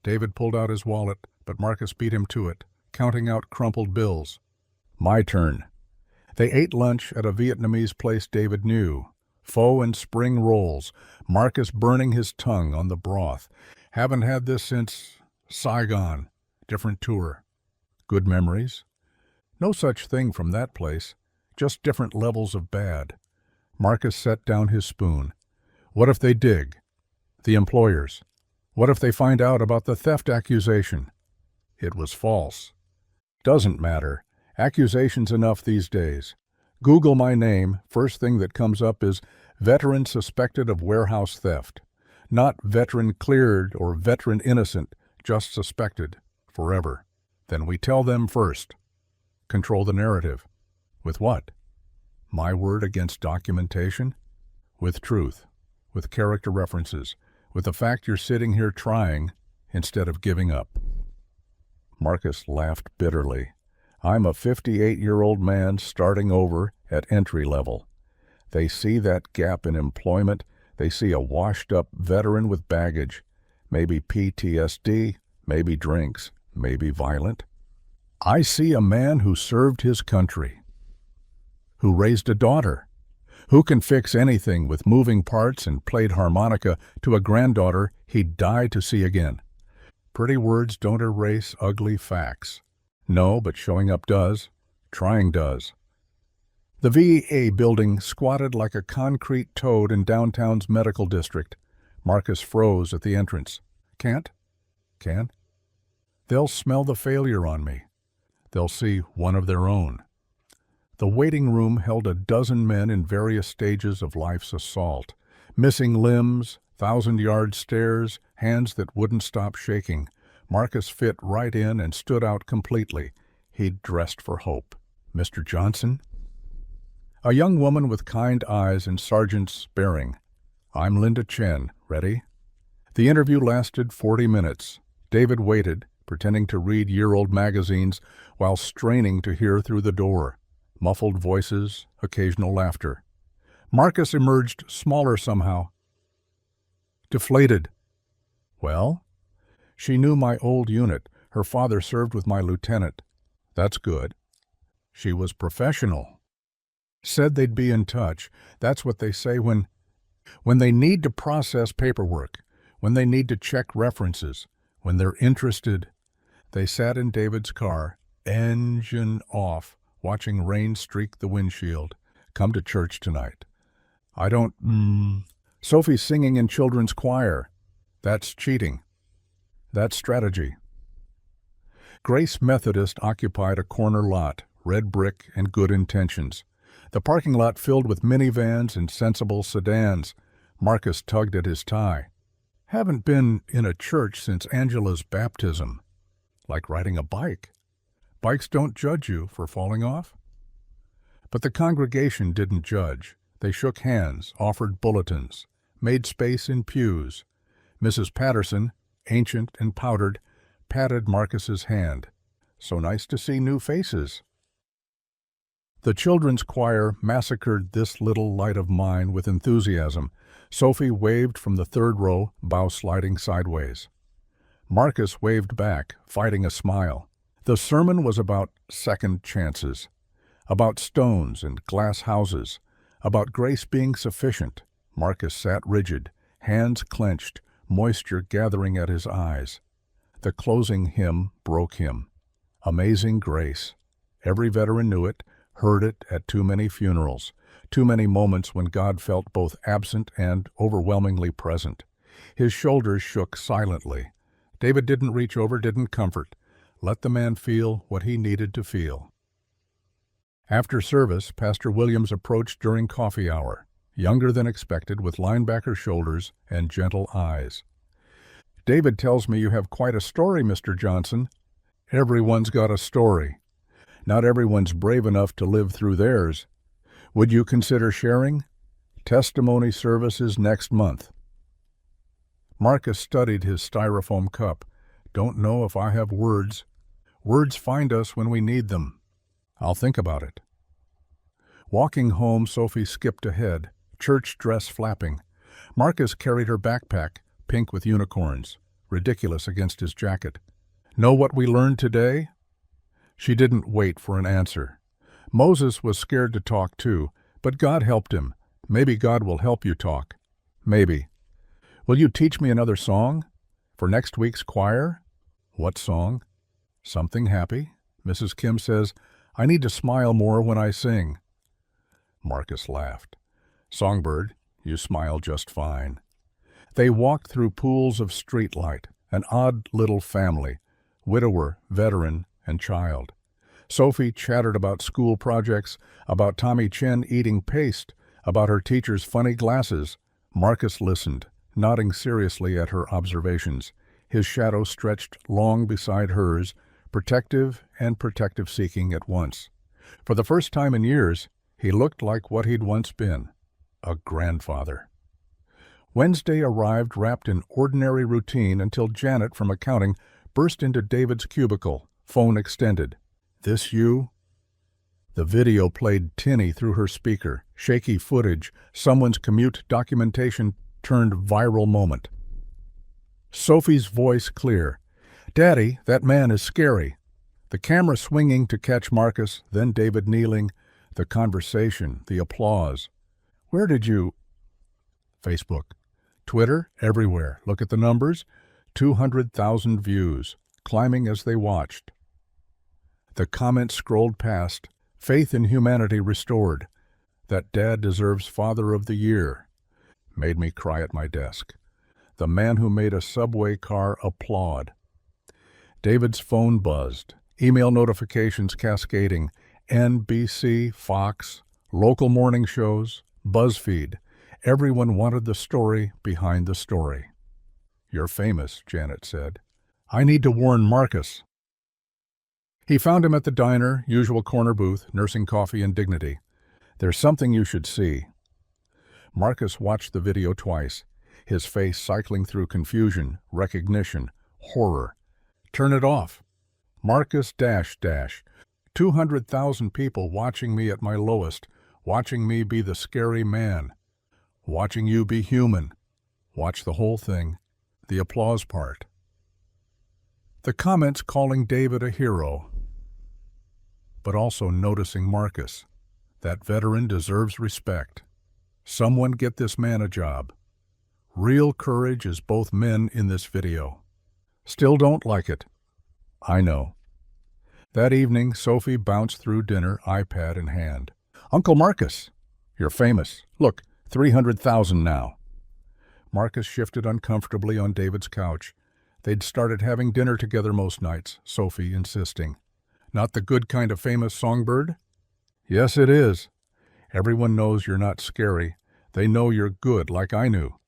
David pulled out his wallet, but Marcus beat him to it, counting out crumpled bills. "My turn." They ate lunch at a Vietnamese place David knew. Pho and spring rolls, Marcus burning his tongue on the broth. "Haven't had this since Saigon. Different tour." "Good memories?" "No such thing from that place. Just different levels of bad." Marcus set down his spoon. "What if they dig? The employers. What if they find out about the theft accusation?" "It was false." "Doesn't matter. Accusations enough these days. Google my name, first thing that comes up is veteran suspected of warehouse theft. Not veteran cleared or veteran innocent, just suspected. Forever. Then we tell them first. Control the narrative. With what? My word against documentation? With truth. With character references. With the fact you're sitting here trying instead of giving up." Marcus laughed bitterly. "I'm a 58-year-old man starting over at entry level. They see that gap in employment. They see a washed-up veteran with baggage. Maybe PTSD, maybe drinks, maybe violent. I see a man who served his country, who raised a daughter, who can fix anything with moving parts and played harmonica to a granddaughter he'd die to see again. Pretty words don't erase ugly facts. No, but showing up does. Trying does." The VA building squatted like a concrete toad in downtown's medical district. Marcus froze at the entrance. "Can't?" "Can?" "They'll smell the failure on me. They'll see one of their own." The waiting room held a dozen men in various stages of life's assault. Missing limbs, 1,000-yard stares, hands that wouldn't stop shaking. Marcus fit right in and stood out completely. He'd dressed for hope. "Mr. Johnson?" A young woman with kind eyes and sergeant's bearing. "I'm Linda Chen. Ready?" The interview lasted 40 minutes. David waited, pretending to read year-old magazines while straining to hear through the door. Muffled voices, occasional laughter. Marcus emerged smaller somehow. Deflated. "Well?" "She knew my old unit. Her father served with my lieutenant." "That's good." "She was professional." "Said they'd be in touch. That's what they say when they need to process paperwork, when they need to check references, when they're interested." They sat in David's car, engine off, watching rain streak the windshield. "Come to church tonight." "I don't, Sophie's singing in children's choir." "That's cheating." "That's strategy." Grace Methodist occupied a corner lot, red brick and good intentions. The parking lot filled with minivans and sensible sedans. Marcus tugged at his tie. Haven't been in a church since Angela's baptism. Like riding a bike. Bikes don't judge you for falling off. But the congregation didn't judge. They shook hands, offered bulletins, made space in pews. Mrs. Patterson, ancient and powdered, patted Marcus's hand. So nice to see new faces. The children's choir massacred this little light of mine with enthusiasm. Sophie waved from the third row, bow sliding sideways. Marcus waved back, fighting a smile. The sermon was about second chances, about stones and glass houses, about grace being sufficient. Marcus sat rigid, hands clenched, moisture gathering at his eyes. The closing hymn broke him. Amazing Grace. Every veteran knew it, heard it at too many funerals, too many moments when God felt both absent and overwhelmingly present. His shoulders shook silently. David didn't reach over, didn't comfort. Let the man feel what he needed to feel. After service, Pastor Williams approached during coffee hour, younger than expected, with linebacker shoulders and gentle eyes. "David tells me you have quite a story, Mr. Johnson." "Everyone's got a story. Not everyone's brave enough to live through theirs. Would you consider sharing? Testimony service is next month." Marcus studied his styrofoam cup. "Don't know if I have words. Words find us when we need them. I'll think about it." Walking home, Sophie skipped ahead, church dress flapping. Marcus carried her backpack, pink with unicorns, ridiculous against his jacket. "Know what we learned today?" She didn't wait for an answer. Moses was scared to talk too, but God helped him. Maybe God will help you talk. Maybe. "Will you teach me another song? For next week's choir?" "What song?" "Something happy. Mrs. Kim says, I need to smile more when I sing." Marcus laughed. "Songbird, you smile just fine." They walked through pools of streetlight, an odd little family, widower, veteran, and child. Sophie chattered about school projects, about Tommy Chen eating paste, about her teacher's funny glasses. Marcus listened, nodding seriously at her observations. His shadow stretched long beside hers, protective and protective-seeking at once. For the first time in years, he looked like what he'd once been, a grandfather. Wednesday arrived wrapped in ordinary routine until Janet from accounting burst into David's cubicle, phone extended. "This you?" The video played tinny through her speaker, shaky footage, someone's commute documentation turned viral moment. Sophie's voice clear. "Daddy, that man is scary." The camera swinging to catch Marcus, then David kneeling, the conversation, the applause. "Where did you—" Facebook. Twitter, everywhere. Look at the numbers. 200,000 views, climbing as they watched. The comments scrolled past. Faith in humanity restored. That dad deserves Father of the Year. Made me cry at my desk. The man who made a subway car applaud. David's phone buzzed. Email notifications cascading. NBC, Fox, local morning shows, BuzzFeed. Everyone wanted the story behind the story. "You're famous," Janet said. "I need to warn Marcus." He found him at the diner, usual corner booth, nursing coffee and dignity. "There's something you should see." Marcus watched the video twice, his face cycling through confusion, recognition, horror. "Turn it off." Marcus -- 200,000 people watching me at my lowest, watching me be the scary man, watching you be human. Watch the whole thing, the applause part. The comments calling David a hero, but also noticing Marcus. That veteran deserves respect. Someone get this man a job. Real courage is both men in this video. Still don't like it. I know. That evening, Sophie bounced through dinner, iPad in hand. "Uncle Marcus, you're famous. Look, 300,000 now." Marcus shifted uncomfortably on David's couch. They'd started having dinner together most nights, Sophie insisting. "Not the good kind of famous songbird?" "Yes, it is. Everyone knows you're not scary. They know you're good, like I knew."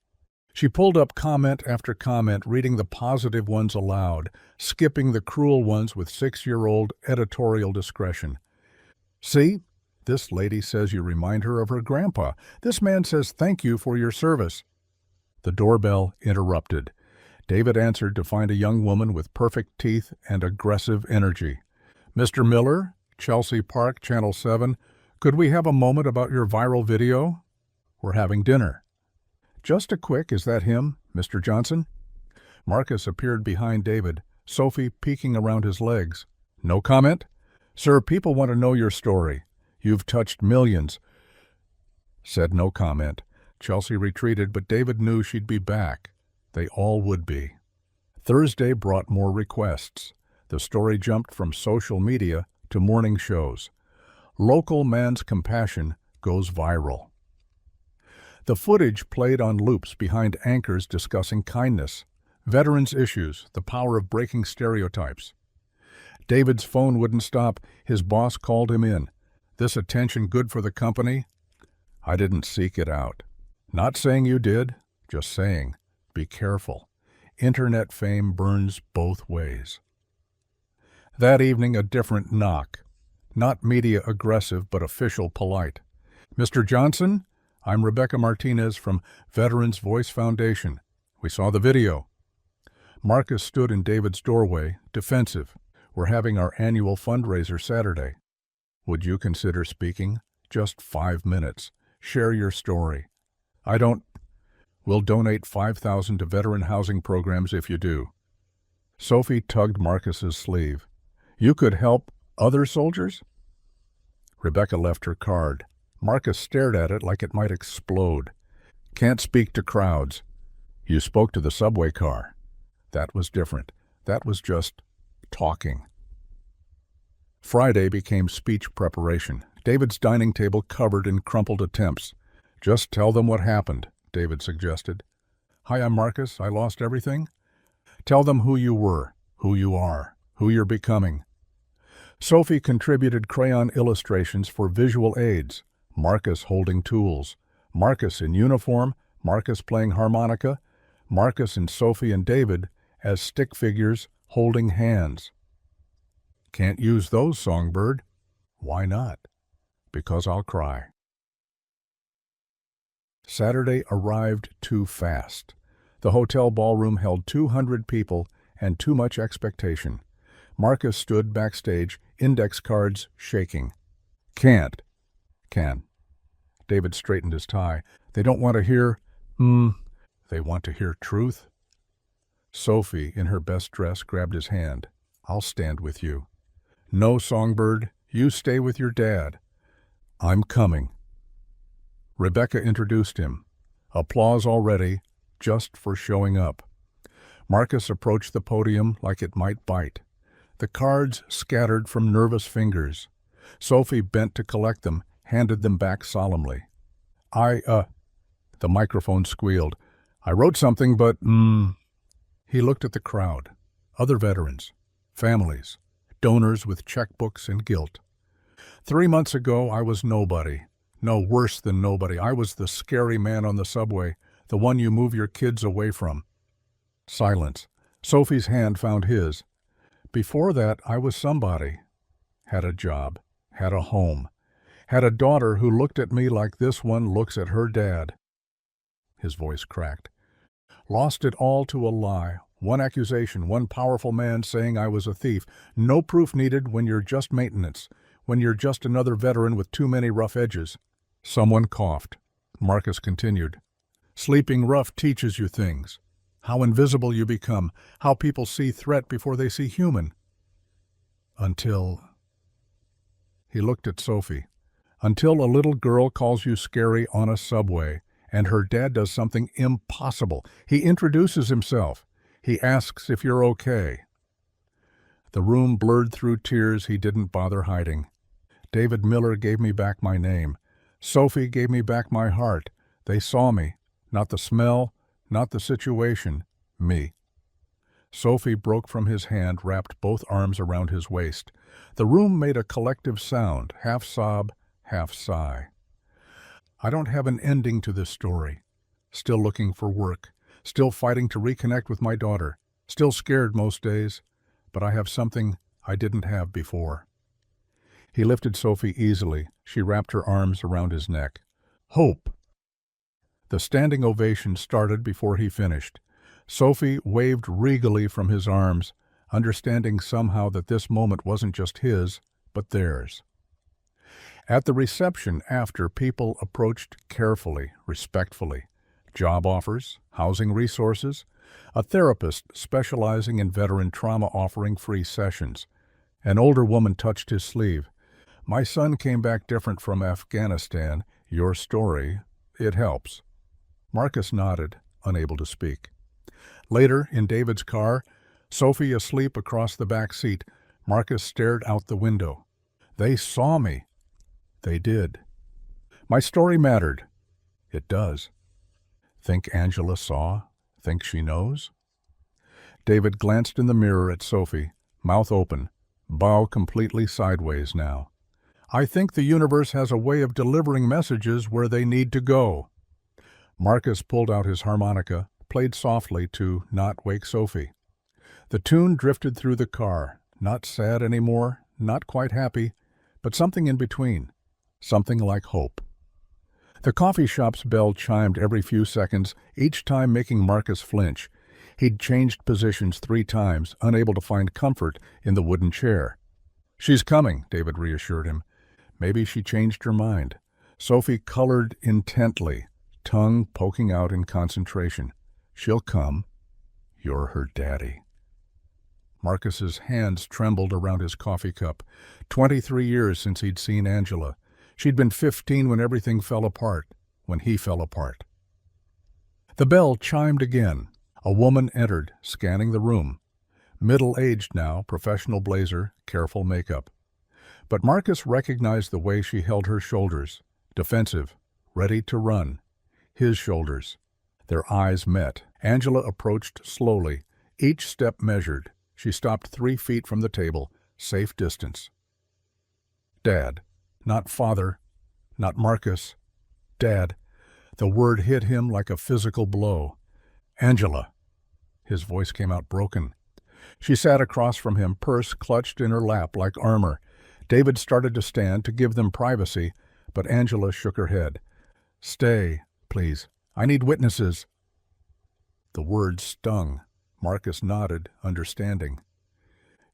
She pulled up comment after comment, reading the positive ones aloud, skipping the cruel ones with 6-year-old editorial discretion. See? This lady says you remind her of her grandpa. This man says thank you for your service. The doorbell interrupted. David answered to find a young woman with perfect teeth and aggressive energy. Mr. Miller, Chelsea Park, Channel 7, could we have a moment about your viral video? We're having dinner. Just a quick, is that him, Mr. Johnson? Marcus appeared behind David, Sophie peeking around his legs. No comment? Sir, people want to know your story. You've touched millions. Said no comment. Chelsea retreated, but David knew she'd be back. They all would be. Thursday brought more requests. The story jumped from social media to morning shows. Local man's compassion goes viral. The footage played on loops behind anchors discussing kindness, veterans' issues, the power of breaking stereotypes. David's phone wouldn't stop. His boss called him in. This attention good for the company? I didn't seek it out. Not saying you did, just saying, be careful. Internet fame burns both ways. That evening, a different knock. Not media aggressive, but official polite. Mr. Johnson, I'm Rebecca Martinez from Veterans Voice Foundation. We saw the video. Marcus stood in David's doorway, defensive. We're having our annual fundraiser Saturday. Would you consider speaking? Just 5 minutes. Share your story. We'll donate $5,000 to veteran housing programs if you do. Sophie tugged Marcus's sleeve. You could help other soldiers? Rebecca left her card. Marcus stared at it like it might explode. Can't speak to crowds. You spoke to the subway car. That was different. That was just talking. Friday became speech preparation. David's dining table covered in crumpled attempts. Just tell them what happened, David suggested. Hi, I'm Marcus. I lost everything. Tell them who you were, who you are, who you're becoming. Sophie contributed crayon illustrations for visual aids. Marcus holding tools. Marcus in uniform, Marcus playing harmonica, Marcus and Sophie and David as stick figures holding hands. Can't use those, Songbird. Why not? Because I'll cry. Saturday arrived too fast. The hotel ballroom held 200 people and too much expectation. Marcus stood backstage, index cards shaking. Can't. Can. David straightened his tie. They don't want to hear, they want to hear truth. Sophie, in her best dress, grabbed his hand. I'll stand with you. No, Songbird, you stay with your dad. I'm coming. Rebecca introduced him. Applause already, just for showing up. Marcus approached the podium like it might bite. The cards scattered from nervous fingers. Sophie bent to collect them, handed them back solemnly. The microphone squealed. I wrote something, but, He looked at the crowd. Other veterans, families, donors with checkbooks and guilt. 3 months ago, I was nobody. No, worse than nobody. I was the scary man on the subway, the one you move your kids away from. Silence. Sophie's hand found his. Before that, I was somebody. Had a job, had a home, had a daughter who looked at me like this one looks at her dad. His voice cracked. Lost it all to a lie. One accusation, one powerful man saying I was a thief. No proof needed when you're just maintenance, when you're just another veteran with too many rough edges. Someone coughed. Marcus continued. Sleeping rough teaches you things. How invisible you become, how people see threat before they see human. Until... He looked at Sophie. Until a little girl calls you scary on a subway, and her dad does something impossible. He introduces himself. He asks if you're okay. The room blurred through tears he didn't bother hiding. David Miller gave me back my name. Sophie gave me back my heart. They saw me. Not the smell, not the situation. Me. Sophie broke from his hand, wrapped both arms around his waist. The room made a collective sound, half sob, half sigh. I don't have an ending to this story. Still looking for work. Still fighting to reconnect with my daughter. Still scared most days, but I have something I didn't have before." He lifted Sophie easily. She wrapped her arms around his neck. "Hope." The standing ovation started before he finished. Sophie waved regally from his arms, understanding somehow that this moment wasn't just his, but theirs. At the reception after, people approached carefully, respectfully. Job offers, housing resources, a therapist specializing in veteran trauma offering free sessions. An older woman touched his sleeve. "My son came back different from Afghanistan. Your story, it helps." Marcus nodded, unable to speak. Later, in David's car, Sophie asleep across the back seat, Marcus stared out the window. "They saw me." They did. "My story mattered." It does. Think Angela saw? Think she knows? David glanced in the mirror at Sophie, mouth open, bow completely sideways now. "I think the universe has a way of delivering messages where they need to go." Marcus pulled out his harmonica, played softly to not wake Sophie. The tune drifted through the car, not sad anymore, not quite happy, but something in between, something like hope. The coffee shop's bell chimed every few seconds, each time making Marcus flinch. He'd changed positions 3 times, unable to find comfort in the wooden chair. "She's coming," David reassured him. Maybe she changed her mind. Sophie colored intently, tongue poking out in concentration. "She'll come. You're her daddy." Marcus's hands trembled around his coffee cup. 23 years since he'd seen Angela. She'd been 15 when everything fell apart, when he fell apart. The bell chimed again. A woman entered, scanning the room. Middle-aged now, professional blazer, careful makeup. But Marcus recognized the way she held her shoulders, defensive, ready to run. His shoulders. Their eyes met. Angela approached slowly, each step measured. She stopped 3 feet from the table, safe distance. "Dad." Not father, not Marcus. Dad. The word hit him like a physical blow. "Angela." His voice came out broken. She sat across from him, purse clutched in her lap like armor. David started to stand to give them privacy, but Angela shook her head. "Stay, please. I need witnesses." The words stung. Marcus nodded, understanding.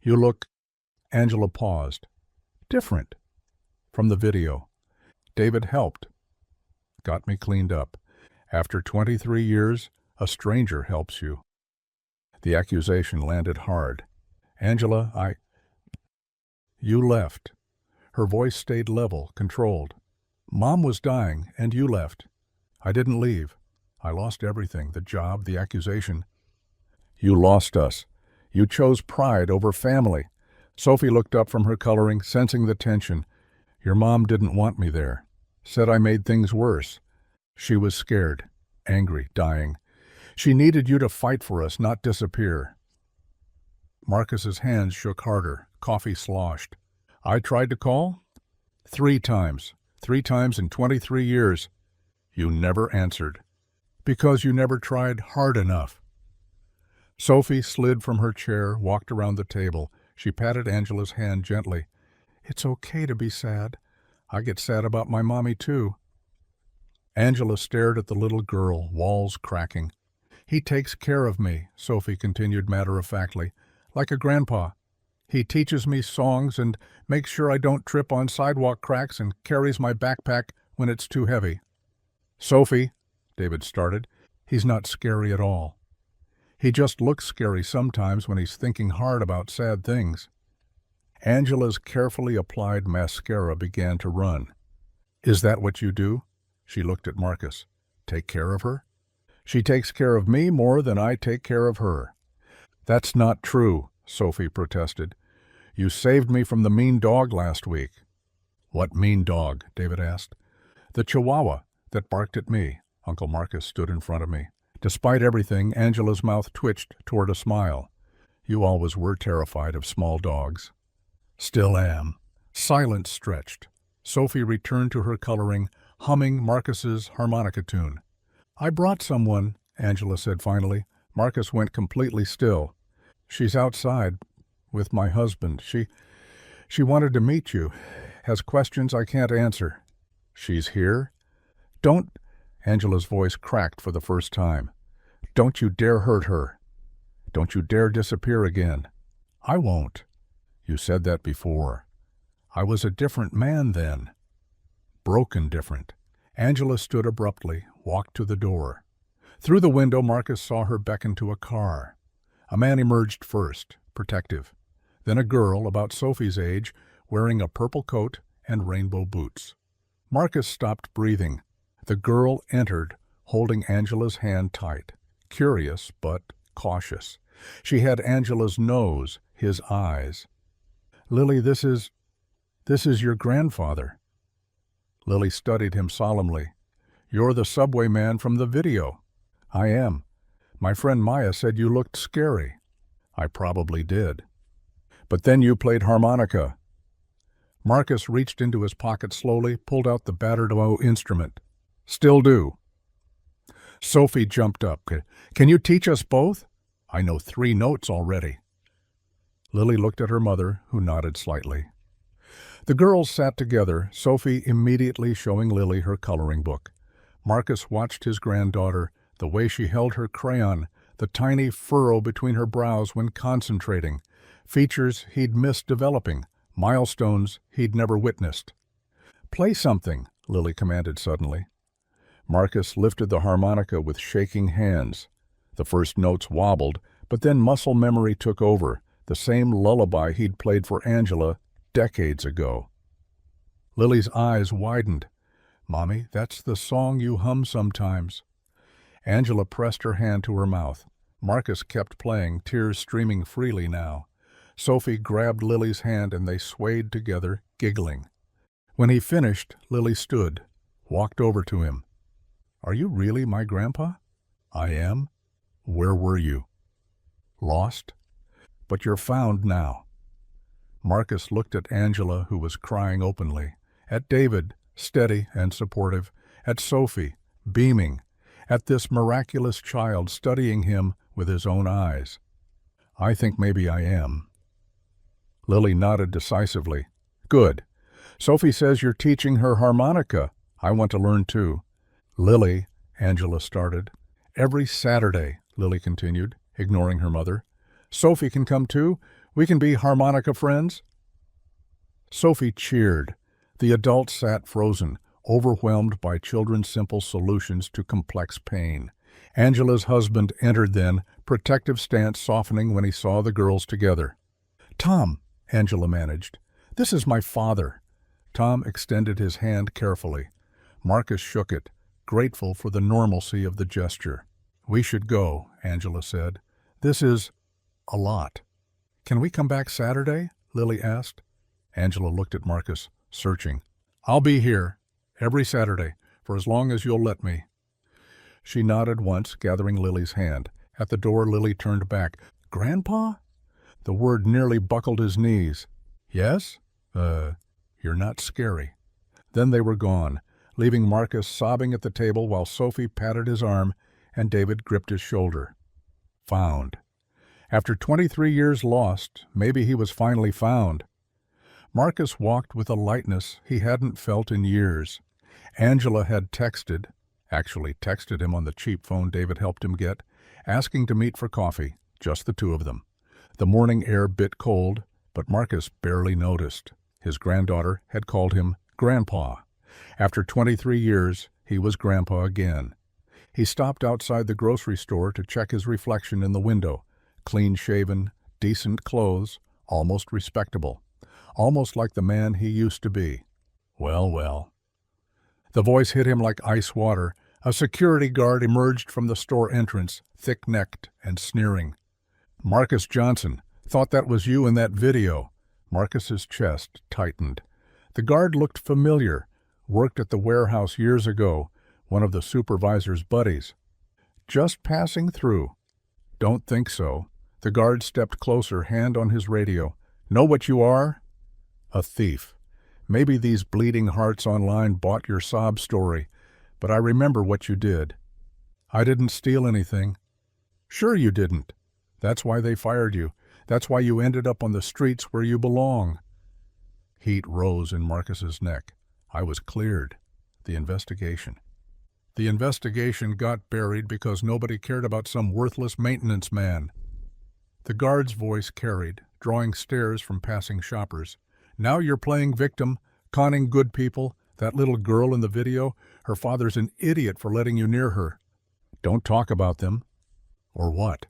"You look—" Angela paused. "Different." From the video. David helped. Got me cleaned up. After 23 years, a stranger helps you. The accusation landed hard. "Angela, You left." Her voice stayed level, controlled. "Mom was dying, and you left." "I didn't leave. I lost everything, the job, the accusation." "You lost us. You chose pride over family." Sophie looked up from her coloring, sensing the tension. "Your mom didn't want me there. Said I made things worse." She was scared, angry, dying. "She needed you to fight for us, not disappear." Marcus's hands shook harder. Coffee sloshed. "I tried to call?" 3 times. 3 times in 23 years. You never answered. Because you never tried hard enough." Sophie slid from her chair, walked around the table. She patted Angela's hand gently. "It's okay to be sad. I get sad about my mommy, too." Angela stared at the little girl, walls cracking. "He takes care of me," Sophie continued matter-of-factly, "like a grandpa. He teaches me songs and makes sure I don't trip on sidewalk cracks and carries my backpack when it's too heavy." "Sophie," David started, "he's not scary at all. He just looks scary sometimes when he's thinking hard about sad things." Angela's carefully applied mascara began to run. "Is that what you do?" She looked at Marcus. "Take care of her?" "She takes care of me more than I take care of her." "That's not true," Sophie protested. "You saved me from the mean dog last week." "What mean dog?" David asked. "The Chihuahua that barked at me." Uncle Marcus stood in front of me. Despite everything, Angela's mouth twitched toward a smile. "You always were terrified of small dogs." "Still am." Silence stretched. Sophie returned to her coloring, humming Marcus's harmonica tune. "I brought someone," Angela said finally. Marcus went completely still. She's outside with my husband. She wanted to meet you. Has questions I can't answer. She's here? Don't... Angela's voice cracked for the first time. Don't you dare hurt her. Don't you dare disappear again. I won't. You said that before. I was a different man then. Broken different. Angela stood abruptly, walked to the door. Through the window, Marcus saw her beckon to a car. A man emerged first, protective. Then a girl, about Sophie's age, wearing a purple coat and rainbow boots. Marcus stopped breathing. The girl entered, holding Angela's hand tight, curious but cautious. She had Angela's nose, his eyes. Lily, this is your grandfather. Lily studied him solemnly. You're the subway man from the video. I am. My friend Maya said you looked scary. I probably did. But then you played harmonica. Marcus reached into his pocket slowly, pulled out the battered instrument. Still do. Sophie jumped up. Can you teach us both? I know 3 notes already. Lily looked at her mother, who nodded slightly. The girls sat together, Sophie immediately showing Lily her coloring book. Marcus watched his granddaughter, the way she held her crayon, the tiny furrow between her brows when concentrating, features he'd missed developing, milestones he'd never witnessed. Play something, Lily commanded suddenly. Marcus lifted the harmonica with shaking hands. The first notes wobbled, but then muscle memory took over, the same lullaby he'd played for Angela decades ago. Lily's eyes widened. Mommy, that's the song you hum sometimes. Angela pressed her hand to her mouth. Marcus kept playing, tears streaming freely now. Sophie grabbed Lily's hand and they swayed together, giggling. When he finished, Lily stood, walked over to him. Are you really my grandpa? I am. Where were you? Lost? But you're found now. Marcus looked at Angela, who was crying openly, at David, steady and supportive, at Sophie, beaming, at this miraculous child studying him with his own eyes. I think maybe I am. Lily nodded decisively. Good. Sophie says you're teaching her harmonica. I want to learn too. Lily, Angela started. Every Saturday, Lily continued, ignoring her mother. Sophie can come too. We can be harmonica friends. Sophie cheered. The adults sat frozen, overwhelmed by children's simple solutions to complex pain. Angela's husband entered then, protective stance softening when he saw the girls together. Tom, Angela managed. This is my father. Tom extended his hand carefully. Marcus shook it, grateful for the normalcy of the gesture. We should go, Angela said. This is a lot. Can we come back Saturday? Lily asked. Angela looked at Marcus, searching. I'll be here, every Saturday, for as long as you'll let me. She nodded once, gathering Lily's hand. At the door, Lily turned back. Grandpa? The word nearly buckled his knees. Yes? You're not scary. Then they were gone, leaving Marcus sobbing at the table while Sophie patted his arm and David gripped his shoulder. Found. After 23 years lost, maybe he was finally found. Marcus walked with a lightness he hadn't felt in years. Angela had actually texted him on the cheap phone David helped him get, asking to meet for coffee, just the 2 of them. The morning air bit cold, but Marcus barely noticed. His granddaughter had called him Grandpa. After 23 years, he was Grandpa again. He stopped outside the grocery store to check his reflection in the window. Clean-shaven, decent clothes, almost respectable. Almost like the man he used to be. Well, well. The voice hit him like ice water. A security guard emerged from the store entrance, thick-necked and sneering. Marcus Johnson, thought that was you in that video. Marcus's chest tightened. The guard looked familiar. Worked at the warehouse years ago, one of the supervisor's buddies. Just passing through. Don't think so. The guard stepped closer, hand on his radio. Know what you are? A thief. Maybe these bleeding hearts online bought your sob story, but I remember what you did. I didn't steal anything. Sure you didn't. That's why they fired you. That's why you ended up on the streets where you belong. Heat rose in Marcus's neck. I was cleared. The investigation. The investigation got buried because nobody cared about some worthless maintenance man. The guard's voice carried, drawing stares from passing shoppers. Now you're playing victim, conning good people. That little girl in the video, her father's an idiot for letting you near her. Don't talk about them. Or what?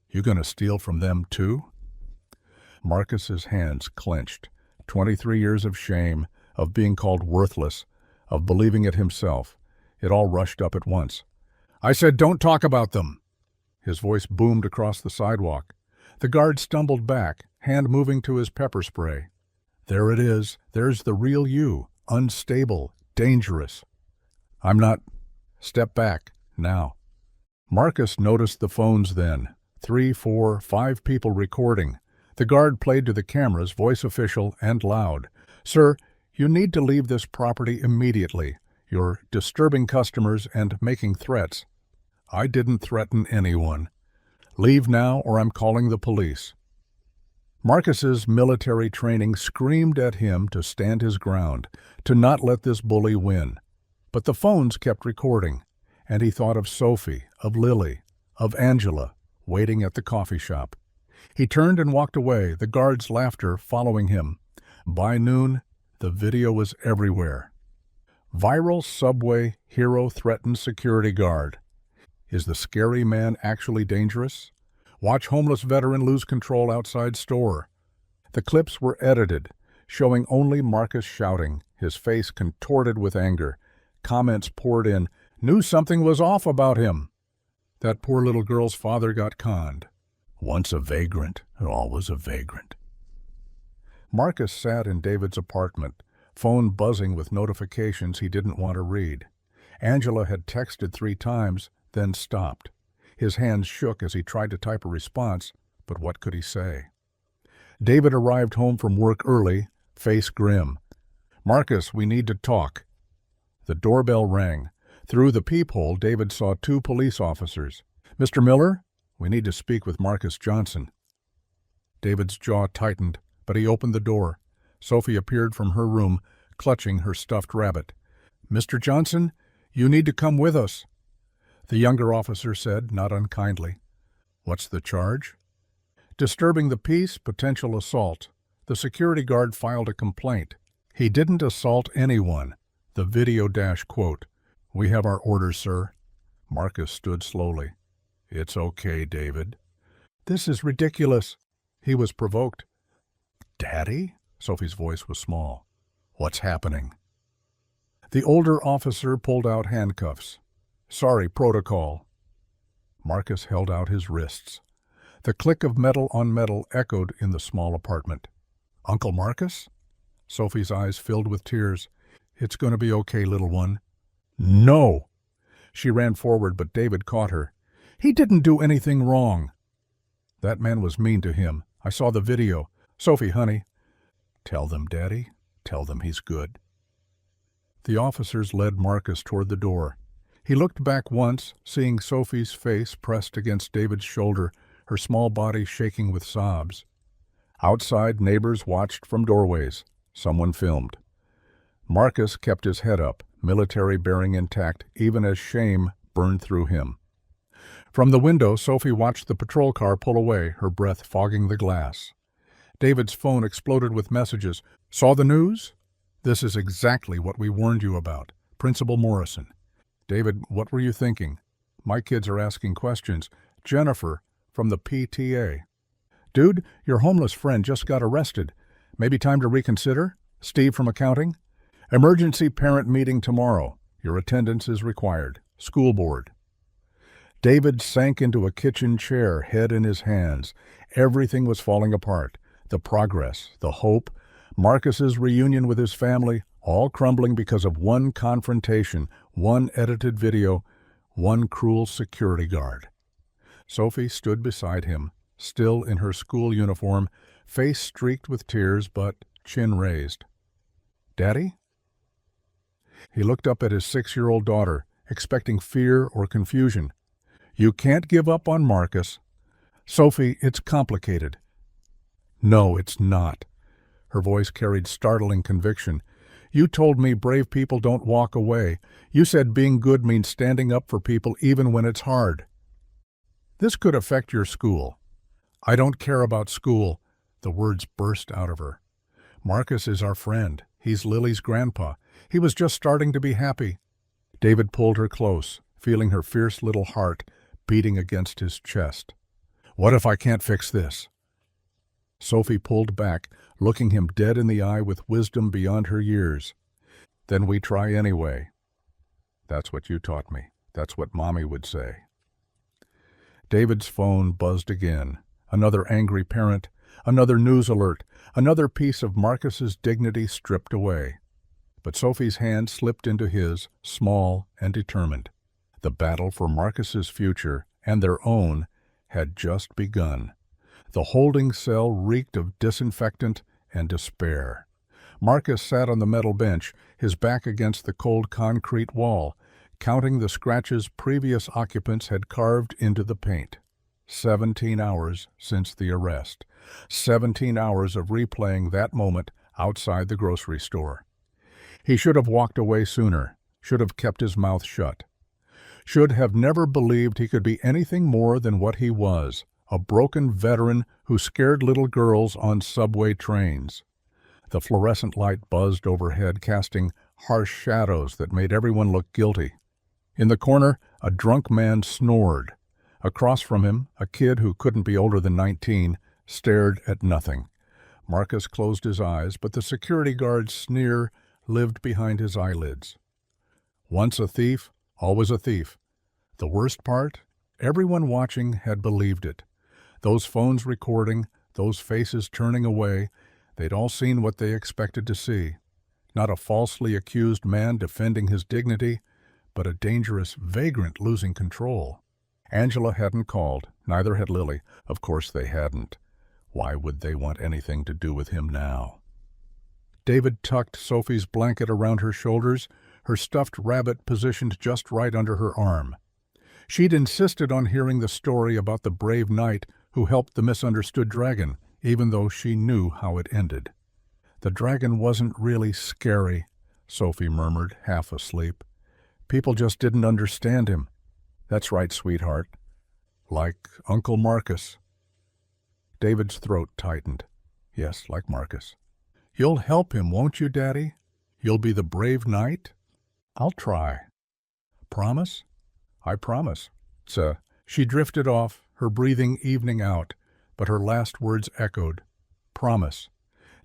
You gonna steal from them too? Marcus's hands clenched. 23 years of shame, of being called worthless, of believing it himself. It all rushed up at once. I said, don't talk about them. His voice boomed across the sidewalk. The guard stumbled back, hand moving to his pepper spray. There it is. There's the real you. Unstable. Dangerous. I'm not. Step back. Now. Marcus noticed the phones then. 3, 4, 5 people recording. The guard played to the cameras, voice official and loud. Sir, you need to leave this property immediately. You're disturbing customers and making threats. I didn't threaten anyone. Leave now or I'm calling the police. Marcus's military training screamed at him to stand his ground, to not let this bully win. But the phones kept recording, and he thought of Sophie, of Lily, of Angela, waiting at the coffee shop. He turned and walked away, the guard's laughter following him. By noon, the video was everywhere. Viral subway hero threatens security guard. Is the scary man actually dangerous? Watch homeless veteran lose control outside store. The clips were edited, showing only Marcus shouting, his face contorted with anger. Comments poured in, knew something was off about him. That poor little girl's father got conned. Once a vagrant, always a vagrant. Marcus sat in David's apartment, phone buzzing with notifications he didn't want to read. Angela had texted 3 times, then stopped. His hands shook as he tried to type a response, but what could he say? David arrived home from work early, face grim. Marcus, we need to talk. The doorbell rang. Through the peephole, David saw 2 police officers. Mr. Miller, we need to speak with Marcus Johnson. David's jaw tightened, but he opened the door. Sophie appeared from her room, clutching her stuffed rabbit. Mr. Johnson, you need to come with us. The younger officer said, not unkindly. What's the charge? Disturbing the peace, potential assault. The security guard filed a complaint. He didn't assault anyone. The video quote. We have our orders, sir. Marcus stood slowly. It's okay, David. This is ridiculous. He was provoked. Daddy? Sophie's voice was small. What's happening? The older officer pulled out handcuffs. Sorry, protocol. Marcus held out his wrists. The click of metal on metal echoed in the small apartment. Uncle Marcus? Sophie's eyes filled with tears. It's going to be okay, little one. No! She ran forward, but David caught her. He didn't do anything wrong. That man was mean to him. I saw the video. Sophie, honey. Tell them, Daddy. Tell them he's good. The officers led Marcus toward the door. He looked back once, seeing Sophie's face pressed against David's shoulder, her small body shaking with sobs. Outside, neighbors watched from doorways. Someone filmed. Marcus kept his head up, military bearing intact, even as shame burned through him. From the window, Sophie watched the patrol car pull away, her breath fogging the glass. David's phone exploded with messages. Saw the news? This is exactly what we warned you about. Principal Morrison. David, what were you thinking? My kids are asking questions. Jennifer, from the PTA. Dude, your homeless friend just got arrested. Maybe time to reconsider? Steve from accounting? Emergency parent meeting tomorrow. Your attendance is required. School board. David sank into a kitchen chair, head in his hands. Everything was falling apart. The progress, the hope, Marcus's reunion with his family, all crumbling because of one confrontation, one edited video, one cruel security guard. Sophie stood beside him, still in her school uniform, face streaked with tears but chin raised. Daddy? He looked up at his 6-year-old daughter, expecting fear or confusion. "You can't give up on Marcus." "Sophie, it's complicated." "No, it's not." Her voice carried startling conviction. "You told me brave people don't walk away. You said being good means standing up for people even when it's hard." "This could affect your school." "I don't care about school." The words burst out of her. "Marcus is our friend. He's Lily's grandpa. He was just starting to be happy." David pulled her close, feeling her fierce little heart beating against his chest. "What if I can't fix this?" Sophie pulled back, looking him dead in the eye with wisdom beyond her years. "Then we try anyway." "That's what you taught me. That's what Mommy would say." David's phone buzzed again. Another angry parent, another news alert, another piece of Marcus's dignity stripped away. But Sophie's hand slipped into his, small and determined. The battle for Marcus's future and their own had just begun. The holding cell reeked of disinfectant and despair. Marcus sat on the metal bench, his back against the cold concrete wall, counting the scratches previous occupants had carved into the paint. 17 hours since the arrest. 17 hours of replaying that moment outside the grocery store. He should have walked away sooner, should have kept his mouth shut. Should have never believed he could be anything more than what he was, a broken veteran who scared little girls on subway trains. The fluorescent light buzzed overhead, casting harsh shadows that made everyone look guilty. In the corner, a drunk man snored. Across from him, a kid who couldn't be older than 19 stared at nothing. Marcus closed his eyes, but the security guard's sneer lived behind his eyelids. Once a thief, always a thief. The worst part? Everyone watching had believed it. Those phones recording, those faces turning away, they'd all seen what they expected to see. Not a falsely accused man defending his dignity, but a dangerous vagrant losing control. Angela hadn't called, neither had Lily. Of course they hadn't. Why would they want anything to do with him now? David tucked Sophie's blanket around her shoulders, her stuffed rabbit positioned just right under her arm. She'd insisted on hearing the story about the brave knight who helped the misunderstood dragon, even though she knew how it ended. "The dragon wasn't really scary," Sophie murmured, half asleep. "People just didn't understand him." "That's right, sweetheart. Like Uncle Marcus." David's throat tightened. "Yes, like Marcus." "You'll help him, won't you, Daddy? You'll be the brave knight?" "I'll try." "Promise?" "I promise." She drifted off, her breathing evening out, but her last words echoed. "Promise."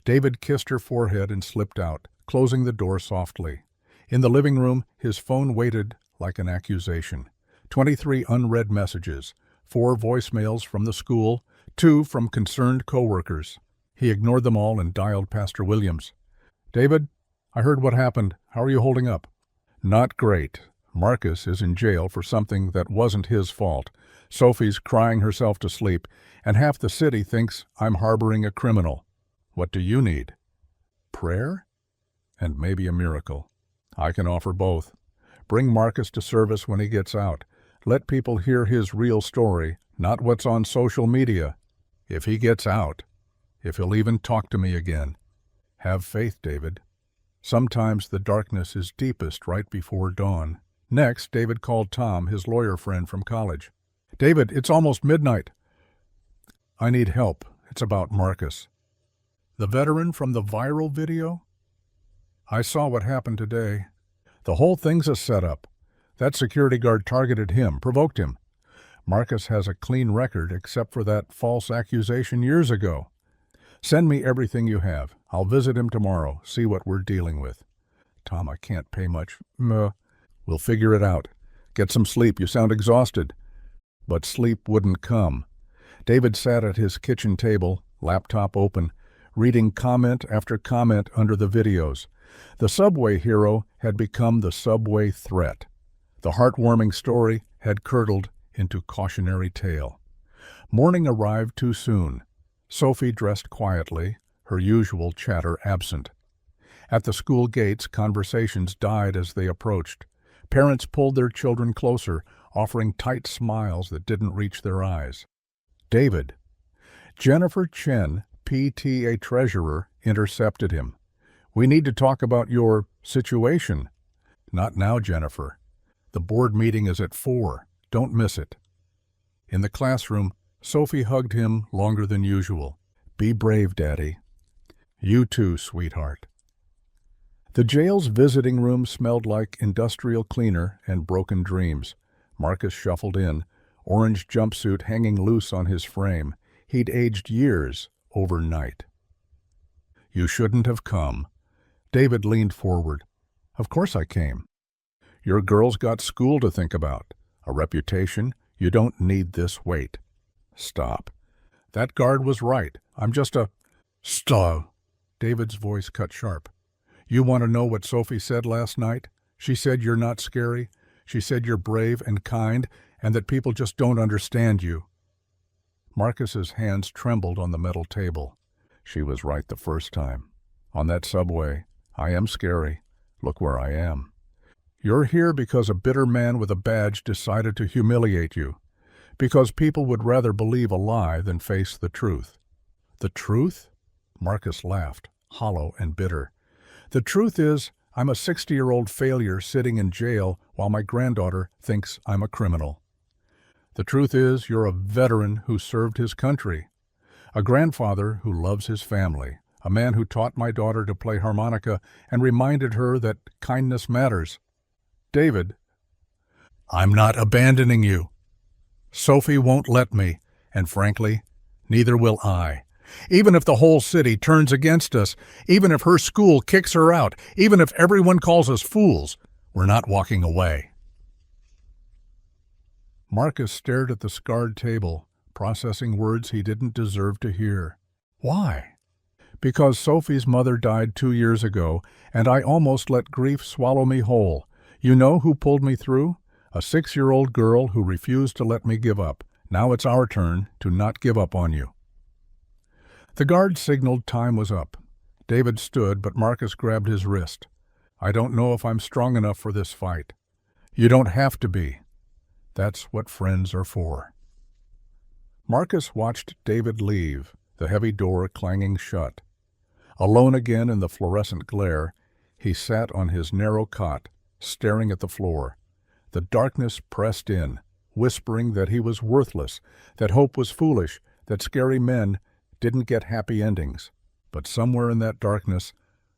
David kissed her forehead and slipped out, closing the door softly. In the living room, his phone waited like an accusation. 23 unread messages, 4 voicemails from the school, 2 from concerned coworkers. He ignored them all and dialed Pastor Williams. "David, I heard what happened. How are you holding up?" "Not great. Marcus is in jail for something that wasn't his fault. Sophie's crying herself to sleep, and half the city thinks I'm harboring a criminal. What do you need?" "Prayer? And maybe a miracle. I can offer both. Bring Marcus to service when he gets out. Let people hear his real story, not what's on social media. If he gets out, if he'll even talk to me again. Have faith, David. Sometimes the darkness is deepest right before dawn." Next, David called Tom, his lawyer friend from college. "David, it's almost midnight." "I need help. It's about Marcus." "The veteran from the viral video?" "I saw what happened today. The whole thing's a setup. That security guard targeted him, provoked him. Marcus has a clean record except for that false accusation years ago. Send me everything you have. I'll visit him tomorrow, see what we're dealing with." "Tom, I can't pay much." "We'll figure it out. Get some sleep. You sound exhausted." But sleep wouldn't come. David sat at his kitchen table, laptop open, reading comment after comment under the videos. The subway hero had become the subway threat. The heartwarming story had curdled into cautionary tale. Morning arrived too soon. Sophie dressed quietly, her usual chatter absent. At the school gates, conversations died as they approached. Parents pulled their children closer, offering tight smiles that didn't reach their eyes. David. Jennifer Chen, PTA treasurer, intercepted him. "We need to talk about your situation." "Not now, Jennifer. The board meeting is at 4. Don't miss it." In the classroom, Sophie hugged him longer than usual. "Be brave, Daddy." "You too, sweetheart." The jail's visiting room smelled like industrial cleaner and broken dreams. Marcus shuffled in, orange jumpsuit hanging loose on his frame. He'd aged years overnight. "You shouldn't have come." David leaned forward. "Of course I came. Your girl's got school to think about, a reputation. You don't need this weight." "Stop. That guard was right. I'm just a—" "Stop." David's voice cut sharp. "You want to know what Sophie said last night? She said you're not scary. She said you're brave and kind, and that people just don't understand you." Marcus's hands trembled on the metal table. "She was right the first time. On that subway, I am scary. Look where I am. You're here because a bitter man with a badge decided to humiliate you. Because people would rather believe a lie than face the truth." "The truth?" Marcus laughed, hollow and bitter. "The truth is, I'm a 60-year-old failure sitting in jail while my granddaughter thinks I'm a criminal. The truth is, you're a veteran who served his country, a grandfather who loves his family, a man who taught my daughter to play harmonica and reminded her that kindness matters. David, I'm not abandoning you. Sophie won't let me, and frankly, neither will I. Even if the whole city turns against us, even if her school kicks her out, even if everyone calls us fools, we're not walking away." Marcus stared at the scarred table, processing words he didn't deserve to hear. "Why?" "Because Sophie's mother died 2 years ago, and I almost let grief swallow me whole. You know who pulled me through? A 6-year-old girl who refused to let me give up. Now it's our turn to not give up on you." The guard signaled time was up. David stood, but Marcus grabbed his wrist. "I don't know if I'm strong enough for this fight." "You don't have to be. That's what friends are for." Marcus watched David leave, the heavy door clanging shut. Alone again in the fluorescent glare, he sat on his narrow cot, staring at the floor. The darkness pressed in, whispering that he was worthless, that hope was foolish, that scary men didn't get happy endings. But somewhere in that darkness,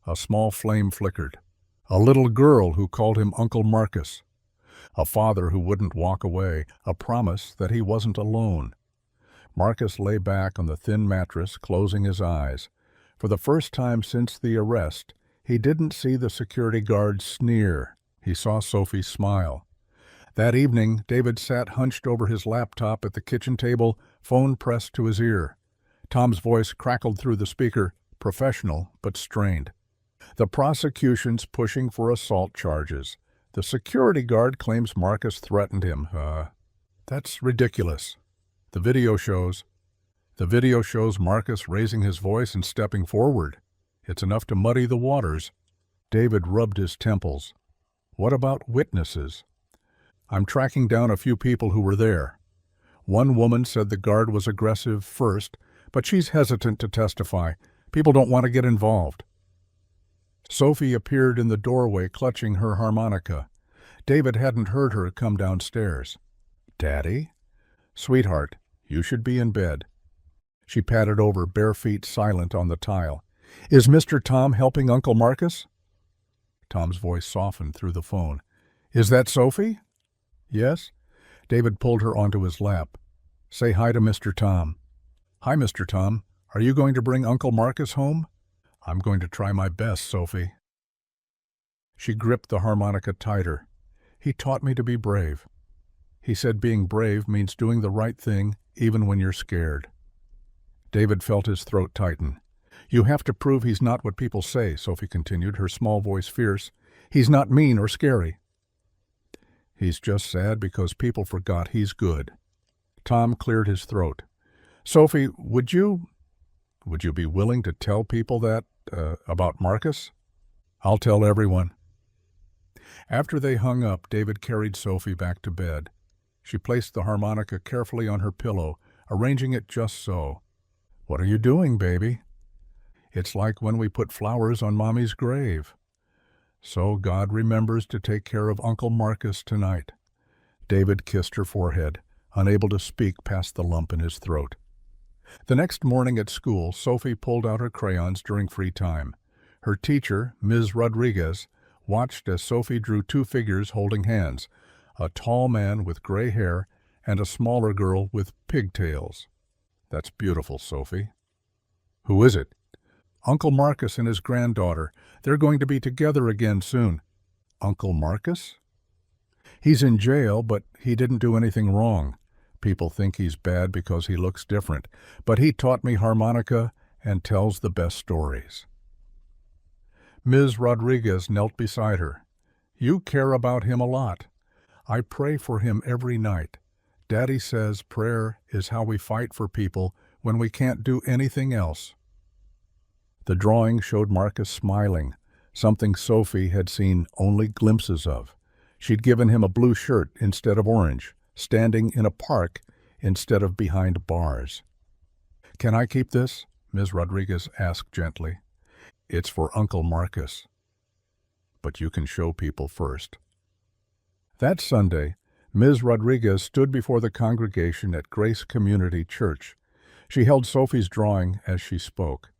a small flame flickered. A little girl who called him Uncle Marcus. A father who wouldn't walk away, a promise that he wasn't alone. Marcus lay back on the thin mattress, closing his eyes. For the first time since the arrest, he didn't see the security guard sneer. He saw Sophie smile. That evening, David sat hunched over his laptop at the kitchen table, phone pressed to his ear. Tom's voice crackled through the speaker, professional but strained. "The prosecution's pushing for assault charges. The security guard claims Marcus threatened him. That's ridiculous. The video shows Marcus raising his voice and stepping forward. It's enough to muddy the waters." David rubbed his temples. "What about witnesses?" "I'm tracking down a few people who were there. One woman said the guard was aggressive first, but she's hesitant to testify. People don't want to get involved." Sophie appeared in the doorway clutching her harmonica. David hadn't heard her come downstairs. "Daddy?" "Sweetheart, you should be in bed." She padded over, bare feet silent on the tile. "Is Mr. Tom helping Uncle Marcus?" Tom's voice softened through the phone. "Is that Sophie?" "Yes." David pulled her onto his lap. "Say hi to Mr. Tom." "Hi, Mr. Tom. Are you going to bring Uncle Marcus home?" "I'm going to try my best, Sophie." She gripped the harmonica tighter. "He taught me to be brave. He said being brave means doing the right thing even when you're scared." David felt his throat tighten. "You have to prove he's not what people say," Sophie continued, her small voice fierce. "He's not mean or scary. He's just sad because people forgot he's good." Tom cleared his throat. "Sophie, would you be willing to tell people that, about Marcus?" "I'll tell everyone." After they hung up, David carried Sophie back to bed. She placed the harmonica carefully on her pillow, arranging it just so. "What are you doing, baby?" "It's like when we put flowers on Mommy's grave." "So God remembers to take care of Uncle Marcus tonight." David kissed her forehead, unable to speak past the lump in his throat. The next morning at school, Sophie pulled out her crayons during free time. Her teacher, Ms. Rodriguez, watched as Sophie drew two figures holding hands, a tall man with gray hair and a smaller girl with pigtails. "That's beautiful, Sophie." "Who is it?" "Uncle Marcus and his granddaughter. They're going to be together again soon." "Uncle Marcus?" "He's in jail, but he didn't do anything wrong. People think he's bad because he looks different, but he taught me harmonica and tells the best stories." Ms. Rodriguez knelt beside her. "You care about him a lot. I pray for him every night. Daddy says prayer is how we fight for people when we can't do anything else." The drawing showed Marcus smiling, something Sophie had seen only glimpses of. She'd given him a blue shirt instead of orange, standing in a park instead of behind bars. "Can I keep this?" Ms. Rodriguez asked gently. "It's for Uncle Marcus. But you can show people first." That Sunday, Ms. Rodriguez stood before the congregation at Grace Community Church. She held Sophie's drawing as she spoke.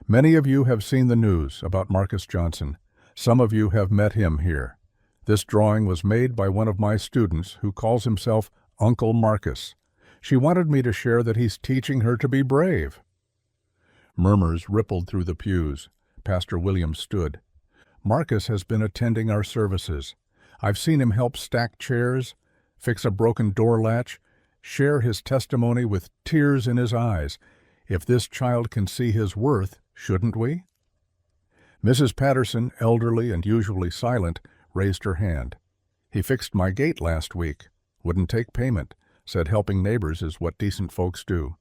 "Many of you have seen the news about Marcus Johnson. Some of you have met him here. This drawing was made by one of my students who calls himself Uncle Marcus. She wanted me to share that he's teaching her to be brave." Murmurs rippled through the pews. Pastor Williams stood. "Marcus has been attending our services. I've seen him help stack chairs, fix a broken door latch, share his testimony with tears in his eyes. If this child can see his worth, shouldn't we?" Mrs. Patterson, elderly and usually silent, raised her hand. "He fixed my gate last week. Wouldn't take payment. Said helping neighbors is what decent folks do."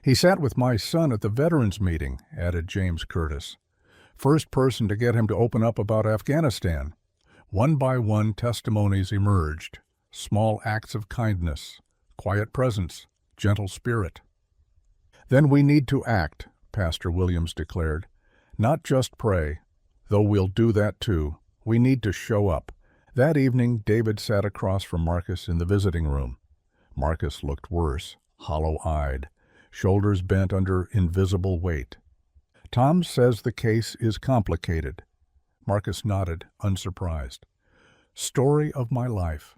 "He sat with my son at the veterans meeting," added James Curtis. "First person to get him to open up about Afghanistan." One by one, testimonies emerged. Small acts of kindness, quiet presence, gentle spirit. "Then we need to act," Pastor Williams declared. "Not just pray, though we'll do that too. We need to show up." That evening, David sat across from Marcus in the visiting room. Marcus looked worse, hollow-eyed, shoulders bent under invisible weight. "Tom says the case is complicated." Marcus nodded, unsurprised. "Story of my life.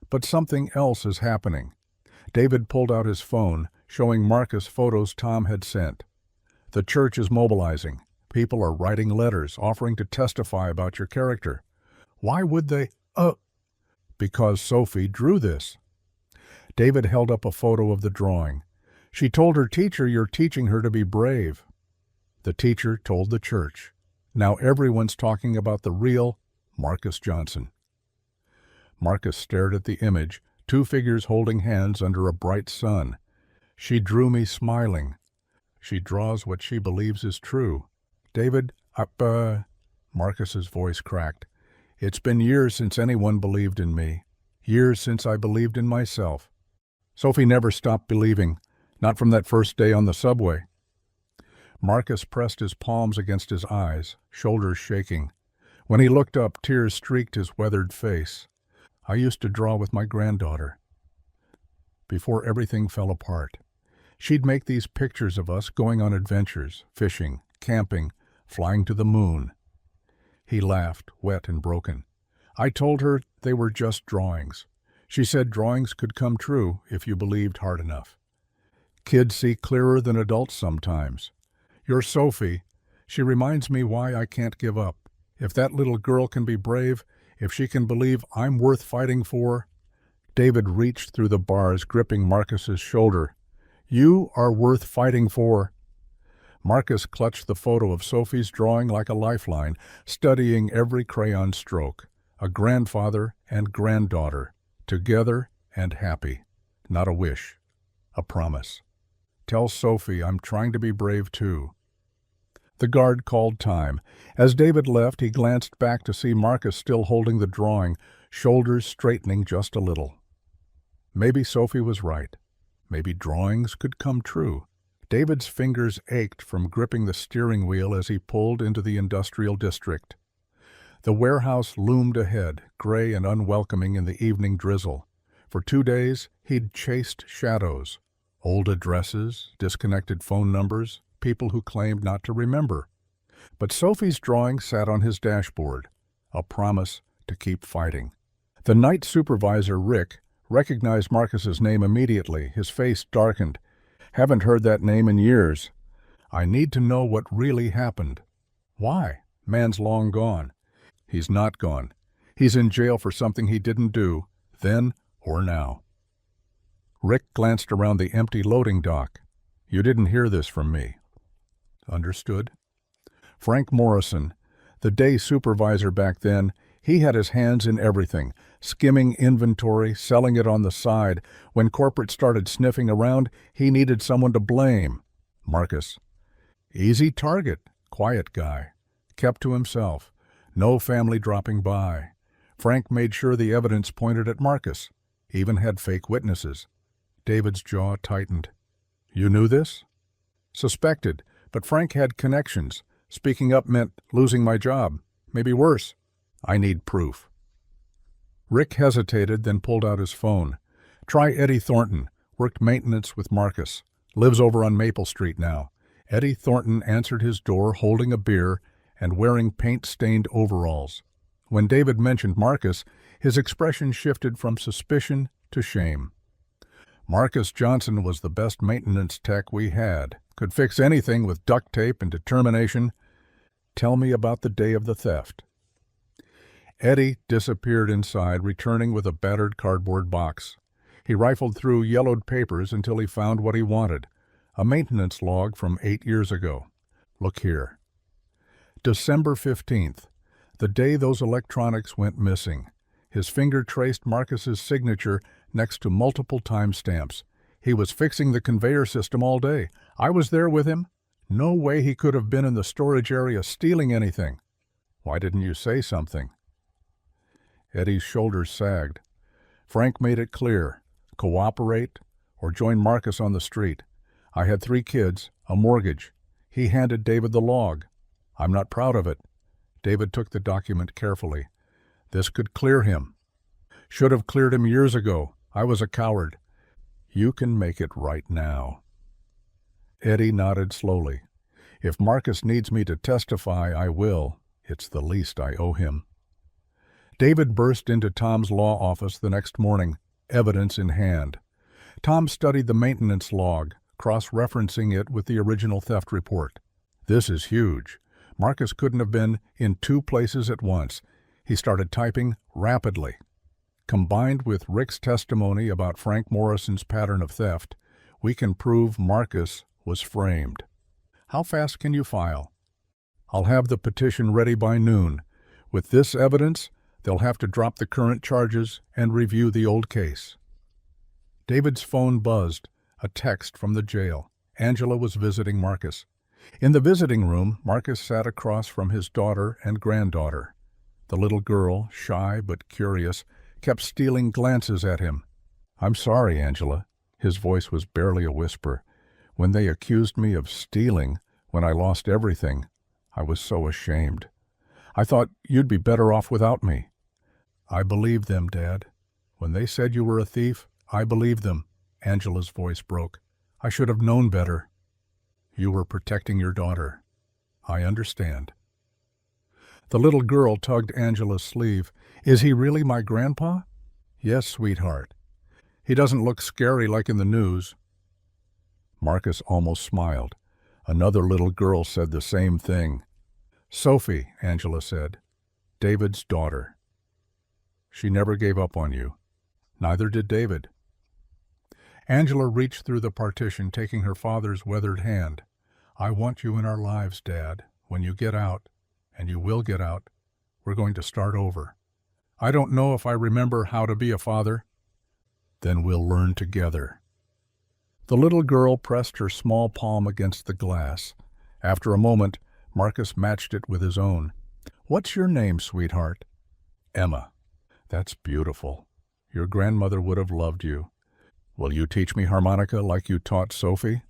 But something else is happening." David pulled out his phone, showing Marcus photos Tom had sent. "The church is mobilizing. People are writing letters, offering to testify about your character." "Why would they?" "Because Sophie drew this." David held up a photo of the drawing. "She told her teacher you're teaching her to be brave." The teacher told the church. Now everyone's talking about the real Marcus Johnson. Marcus stared at the image, two figures holding hands under a bright sun. "She drew me smiling. She draws what she believes is true." "David, Marcus's voice cracked. "It's been years since anyone believed in me. Years since I believed in myself." Sophie never stopped believing, not from that first day on the subway. Marcus pressed his palms against his eyes, shoulders shaking. When he looked up, tears streaked his weathered face. "I used to draw with my granddaughter. Before everything fell apart. She'd make these pictures of us going on adventures, fishing, camping, flying to the moon." He laughed, wet and broken. "I told her they were just drawings. She said drawings could come true if you believed hard enough. Kids see clearer than adults sometimes. Your Sophie, she reminds me why I can't give up. If that little girl can be brave, if she can believe I'm worth fighting for." David reached through the bars, gripping Marcus's shoulder. "You are worth fighting for." Marcus clutched the photo of Sophie's drawing like a lifeline, studying every crayon stroke. A grandfather and granddaughter, together and happy. Not a wish, a promise. "Tell Sophie I'm trying to be brave too." The guard called time. As David left, he glanced back to see Marcus still holding the drawing, shoulders straightening just a little. Maybe Sophie was right. Maybe drawings could come true. David's fingers ached from gripping the steering wheel as he pulled into the industrial district. The warehouse loomed ahead, gray and unwelcoming in the evening drizzle. For 2 days, he'd chased shadows. Old addresses, disconnected phone numbers, people who claimed not to remember. But Sophie's drawing sat on his dashboard, a promise to keep fighting. The night supervisor, Rick, recognized Marcus's name immediately. His face darkened. Haven't heard that name in years. I need to know what really happened. Why? Man's long gone. He's not gone. He's in jail for something he didn't do, then or now. Rick glanced around the empty loading dock. You didn't hear this from me. Understood. Frank Morrison, the day supervisor back then, he had his hands in everything, skimming inventory, selling it on the side. When corporate started sniffing around, he needed someone to blame. Marcus. Easy target, quiet guy. Kept to himself. No family dropping by. Frank made sure the evidence pointed at Marcus. Even had fake witnesses. David's jaw tightened. You knew this? Suspected, but Frank had connections. Speaking up meant losing my job. Maybe worse. I need proof. Rick hesitated, then pulled out his phone. Try Eddie Thornton. Worked maintenance with Marcus. Lives over on Maple Street now. Eddie Thornton answered his door holding a beer and wearing paint-stained overalls. When David mentioned Marcus, his expression shifted from suspicion to shame. Marcus Johnson was the best maintenance tech we had. Could fix anything with duct tape and determination. Tell me about the day of the theft. Eddie disappeared inside, returning with a battered cardboard box. He rifled through yellowed papers until he found what he wanted, a maintenance log from 8 years ago. Look here. December 15th, the day those electronics went missing. His finger traced Marcus's signature next to multiple timestamps. He was fixing the conveyor system all day. I was there with him. No way he could have been in the storage area stealing anything. Why didn't you say something? Eddie's shoulders sagged. Frank made it clear. Cooperate or join Marcus on the street. I had 3 kids, a mortgage. He handed David the log. I'm not proud of it. David took the document carefully. This could clear him. Should have cleared him years ago. I was a coward. You can make it right now. Eddie nodded slowly. If Marcus needs me to testify, I will. It's the least I owe him. David burst into Tom's law office the next morning, evidence in hand. Tom studied the maintenance log, cross-referencing it with the original theft report. This is huge. Marcus couldn't have been in 2 places at once. He started typing rapidly. Combined with Rick's testimony about Frank Morrison's pattern of theft, we can prove Marcus was framed. How fast can you file? I'll have the petition ready by noon. With this evidence, they'll have to drop the current charges and review the old case. David's phone buzzed, a text from the jail. Angela was visiting Marcus. In the visiting room, Marcus sat across from his daughter and granddaughter. The little girl, shy but curious, kept stealing glances at him. I'm sorry, Angela. His voice was barely a whisper. When they accused me of stealing, when I lost everything, I was so ashamed. I thought you'd be better off without me. I believed them, Dad. When they said you were a thief, I believed them. Angela's voice broke. I should have known better. You were protecting your daughter. I understand. The little girl tugged Angela's sleeve. Is he really my grandpa? Yes, sweetheart. He doesn't look scary like in the news. Marcus almost smiled. Another little girl said the same thing. Sophie, Angela said. David's daughter. She never gave up on you. Neither did David. Angela reached through the partition, taking her father's weathered hand. I want you in our lives, Dad. When you get out, and you will get out, we're going to start over. I don't know if I remember how to be a father. Then we'll learn together. The little girl pressed her small palm against the glass. After a moment, Marcus matched it with his own. "What's your name, sweetheart?" "Emma." "That's beautiful. Your grandmother would have loved you. Will you teach me harmonica like you taught Sophie?"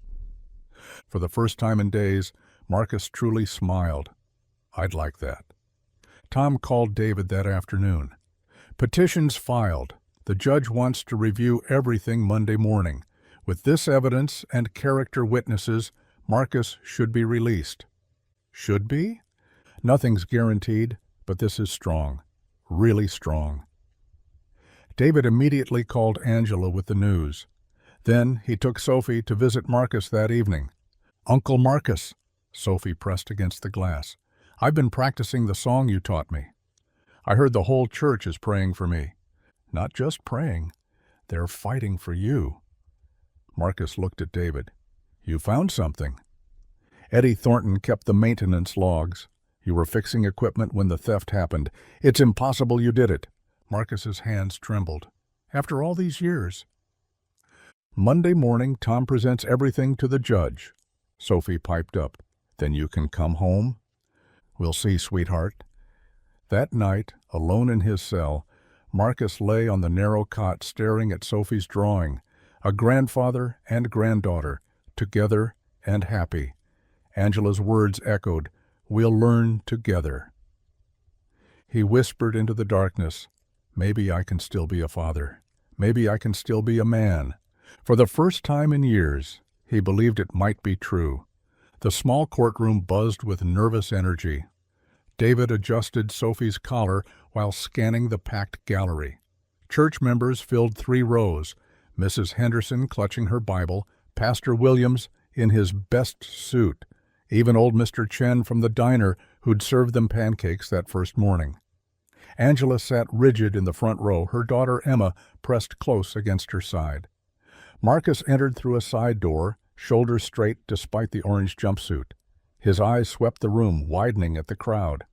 For the first time in days, Marcus truly smiled. "I'd like that." Tom called David that afternoon. "Petitions filed. The judge wants to review everything Monday morning. With this evidence and character witnesses, Marcus should be released." "Should be?" "Nothing's guaranteed, but this is strong. Really strong." David immediately called Angela with the news. Then he took Sophie to visit Marcus that evening. "Uncle Marcus," Sophie pressed against the glass, "I've been practicing the song you taught me. I heard the whole church is praying for me." "Not just praying. They're fighting for you." Marcus looked at David. "You found something." "Eddie Thornton kept the maintenance logs. You were fixing equipment when the theft happened. It's impossible you did it." Marcus's hands trembled. "After all these years." Monday morning, Tom presents everything to the judge. Sophie piped up. "Then you can come home?" "We'll see, sweetheart." That night, alone in his cell, Marcus lay on the narrow cot staring at Sophie's drawing, a grandfather and granddaughter, together and happy. Angela's words echoed, "We'll learn together." He whispered into the darkness, "Maybe I can still be a father. Maybe I can still be a man." For the first time in years, he believed it might be true. The small courtroom buzzed with nervous energy. David adjusted Sophie's collar while scanning the packed gallery. Church members filled 3 rows, Mrs. Henderson clutching her Bible, Pastor Williams in his best suit, even old Mr. Chen from the diner who'd served them pancakes that first morning. Angela sat rigid in the front row, her daughter Emma pressed close against her side. Marcus entered through a side door, shoulders straight despite the orange jumpsuit. His eyes swept the room, widening at the crowd.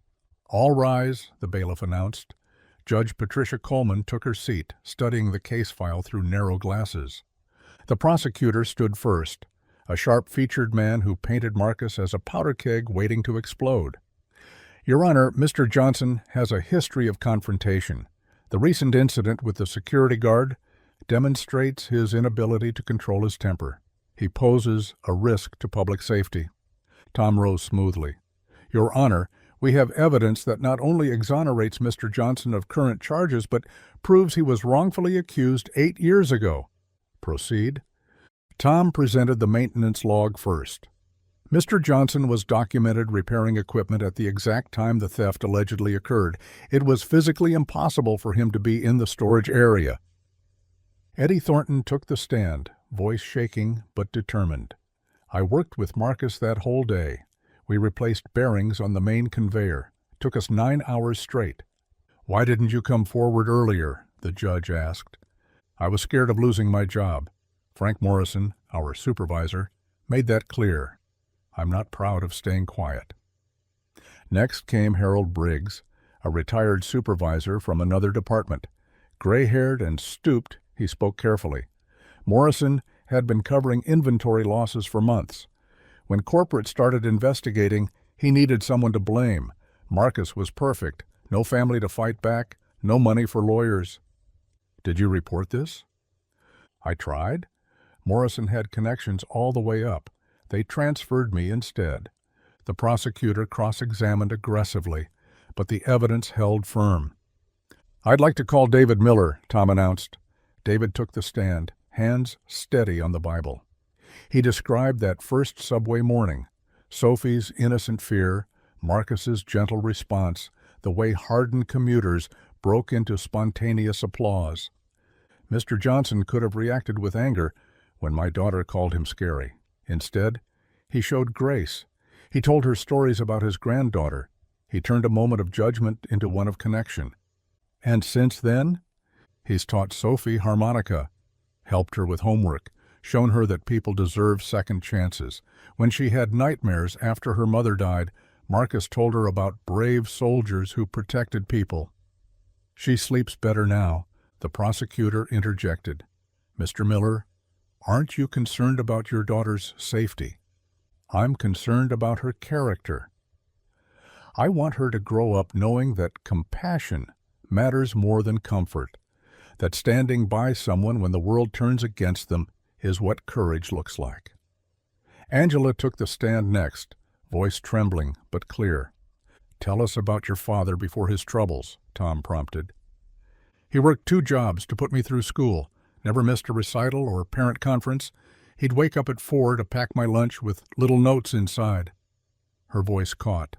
"All rise," the bailiff announced. Judge Patricia Coleman took her seat, studying the case file through narrow glasses. The prosecutor stood first, a sharp-featured man who painted Marcus as a powder keg waiting to explode. "Your Honor, Mr. Johnson has a history of confrontation. The recent incident with the security guard demonstrates his inability to control his temper. He poses a risk to public safety." Tom rose smoothly. "Your Honor, we have evidence that not only exonerates Mr. Johnson of current charges, but proves he was wrongfully accused 8 years ago." "Proceed." Tom presented the maintenance log first. Mr. Johnson was documented repairing equipment at the exact time the theft allegedly occurred. It was physically impossible for him to be in the storage area. Eddie Thornton took the stand, voice shaking but determined. "I worked with Marcus that whole day. We replaced bearings on the main conveyor. Took us 9 hours straight." "Why didn't you come forward earlier?" the judge asked. "I was scared of losing my job. Frank Morrison, our supervisor, made that clear. I'm not proud of staying quiet." Next came Harold Briggs, a retired supervisor from another department. Gray-haired and stooped, he spoke carefully. Morrison had been covering inventory losses for months. When corporate started investigating, he needed someone to blame. Marcus was perfect. No family to fight back, no money for lawyers. "Did you report this?" "I tried. Morrison had connections all the way up. They transferred me instead." The prosecutor cross-examined aggressively, but the evidence held firm. "I'd like to call David Miller," Tom announced. David took the stand, hands steady on the Bible. He described that first subway morning, Sophie's innocent fear, Marcus's gentle response, the way hardened commuters broke into spontaneous applause. "Mr. Johnson could have reacted with anger when my daughter called him scary. Instead, he showed grace. He told her stories about his granddaughter. He turned a moment of judgment into one of connection. And since then, he's taught Sophie harmonica, helped her with homework, shown her that people deserve second chances. When she had nightmares after her mother died, Marcus told her about brave soldiers who protected people. She sleeps better now," the prosecutor interjected. "Mr. Miller, aren't you concerned about your daughter's safety?" "I'm concerned about her character." I want her to grow up knowing that compassion matters more than comfort, that standing by someone when the world turns against them is what courage looks like. Angela took the stand next, voice trembling but clear. "Tell us about your father before his troubles," Tom prompted. "He worked 2 jobs to put me through school, never missed a recital or parent conference. He'd wake up at 4 to pack my lunch with little notes inside." Her voice caught.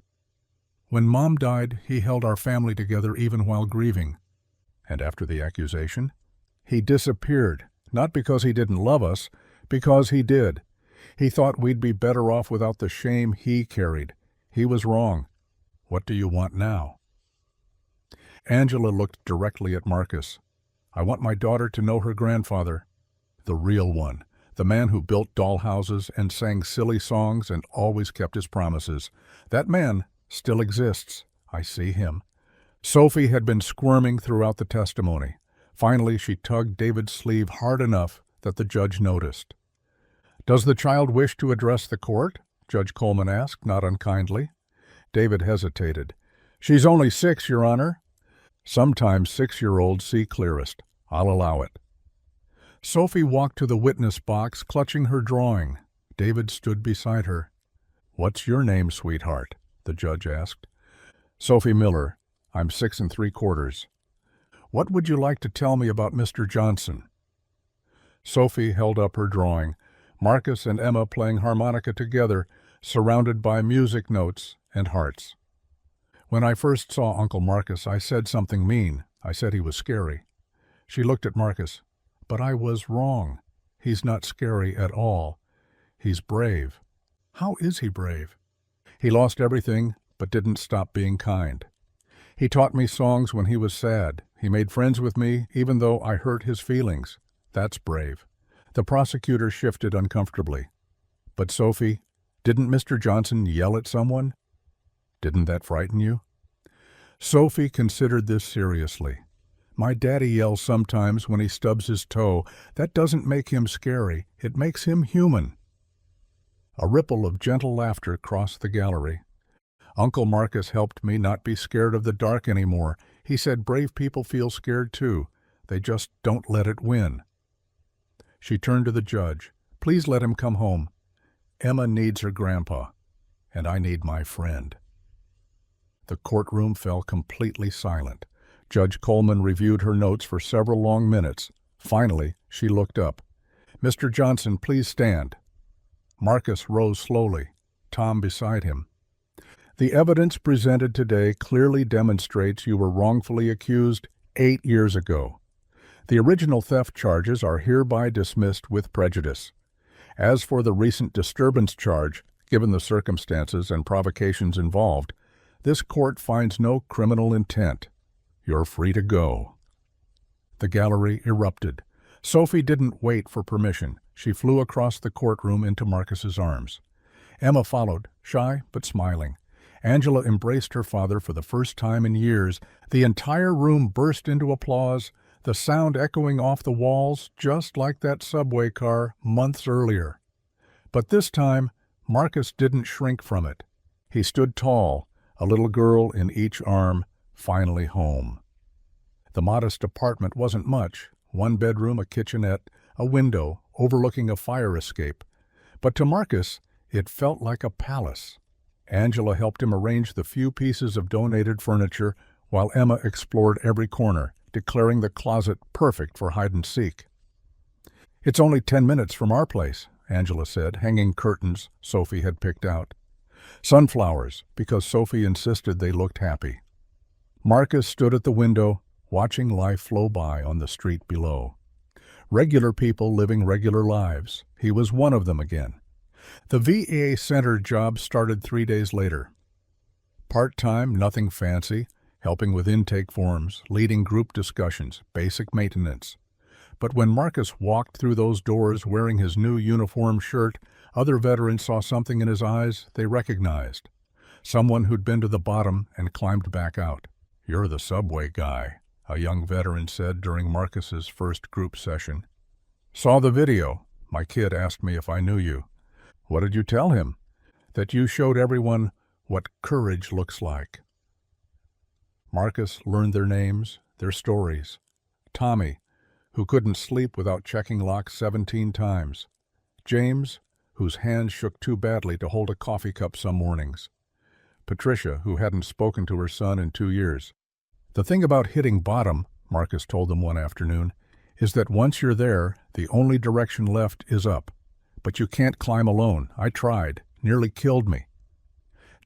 "When Mom died, he held our family together even while grieving." And after the accusation? "He disappeared, not because he didn't love us, because he did. He thought we'd be better off without the shame he carried. He was wrong. What do you want now?" Angela looked directly at Marcus. "I want my daughter to know her grandfather. The real one. The man who built dollhouses and sang silly songs and always kept his promises. That man still exists. I see him." Sophie had been squirming throughout the testimony. Finally, she tugged David's sleeve hard enough that the judge noticed. "Does the child wish to address the court?" Judge Coleman asked, not unkindly. David hesitated. "She's only 6, Your Honor." "Sometimes 6-year-olds see clearest. I'll allow it." Sophie walked to the witness box, clutching her drawing. David stood beside her. "What's your name, sweetheart?" the judge asked. "Sophie Miller. I'm 6 3/4. What would you like to tell me about Mr. Johnson?" Sophie held up her drawing, Marcus and Emma playing harmonica together, surrounded by music notes and hearts. "When I first saw Uncle Marcus, I said something mean. I said he was scary." She looked at Marcus. "But I was wrong. He's not scary at all. He's brave." "How is he brave?" "He lost everything, but didn't stop being kind. He taught me songs when he was sad. He made friends with me, even though I hurt his feelings. That's brave." The prosecutor shifted uncomfortably. "But Sophie, didn't Mr. Johnson yell at someone? Didn't that frighten you?" Sophie considered this seriously. "My daddy yells sometimes when he stubs his toe. That doesn't make him scary. It makes him human." A ripple of gentle laughter crossed the gallery. "Uncle Marcus helped me not be scared of the dark anymore. He said brave people feel scared too. They just don't let it win." She turned to the judge. "Please let him come home. Emma needs her grandpa, and I need my friend." The courtroom fell completely silent. Judge Coleman reviewed her notes for several long minutes. Finally, she looked up. "Mr. Johnson, please stand." Marcus rose slowly, Tom beside him. "The evidence presented today clearly demonstrates you were wrongfully accused 8 years ago. The original theft charges are hereby dismissed with prejudice. As for the recent disturbance charge, given the circumstances and provocations involved, this court finds no criminal intent. You're free to go." The gallery erupted. Sophie didn't wait for permission. She flew across the courtroom into Marcus's arms. Emma followed, shy but smiling. Angela embraced her father for the first time in years. The entire room burst into applause, the sound echoing off the walls just like that subway car months earlier. But this time, Marcus didn't shrink from it. He stood tall, a little girl in each arm, finally home. The modest apartment wasn't much, 1 bedroom, a kitchenette, a window overlooking a fire escape. But to Marcus, it felt like a palace. Angela helped him arrange the few pieces of donated furniture, while Emma explored every corner, declaring the closet perfect for hide-and-seek. "It's only 10 minutes from our place," Angela said, hanging curtains Sophie had picked out. Sunflowers, because Sophie insisted they looked happy. Marcus stood at the window, watching life flow by on the street below. Regular people living regular lives. He was one of them again. The VA Center job started 3 days later. Part-time, nothing fancy, helping with intake forms, leading group discussions, basic maintenance. But when Marcus walked through those doors wearing his new uniform shirt, other veterans saw something in his eyes they recognized. Someone who'd been to the bottom and climbed back out. "You're the subway guy," a young veteran said during Marcus's first group session. "Saw the video. My kid asked me if I knew you." "What did you tell him?" "That you showed everyone what courage looks like. Marcus learned their names, their stories. Tommy, who couldn't sleep without checking locks 17 times. James, whose hands shook too badly to hold a coffee cup some mornings. Patricia, who hadn't spoken to her son in 2 years. The thing about hitting bottom, Marcus told them one afternoon, is that once you're there, the only direction left is up. But you can't climb alone. I tried. Nearly killed me.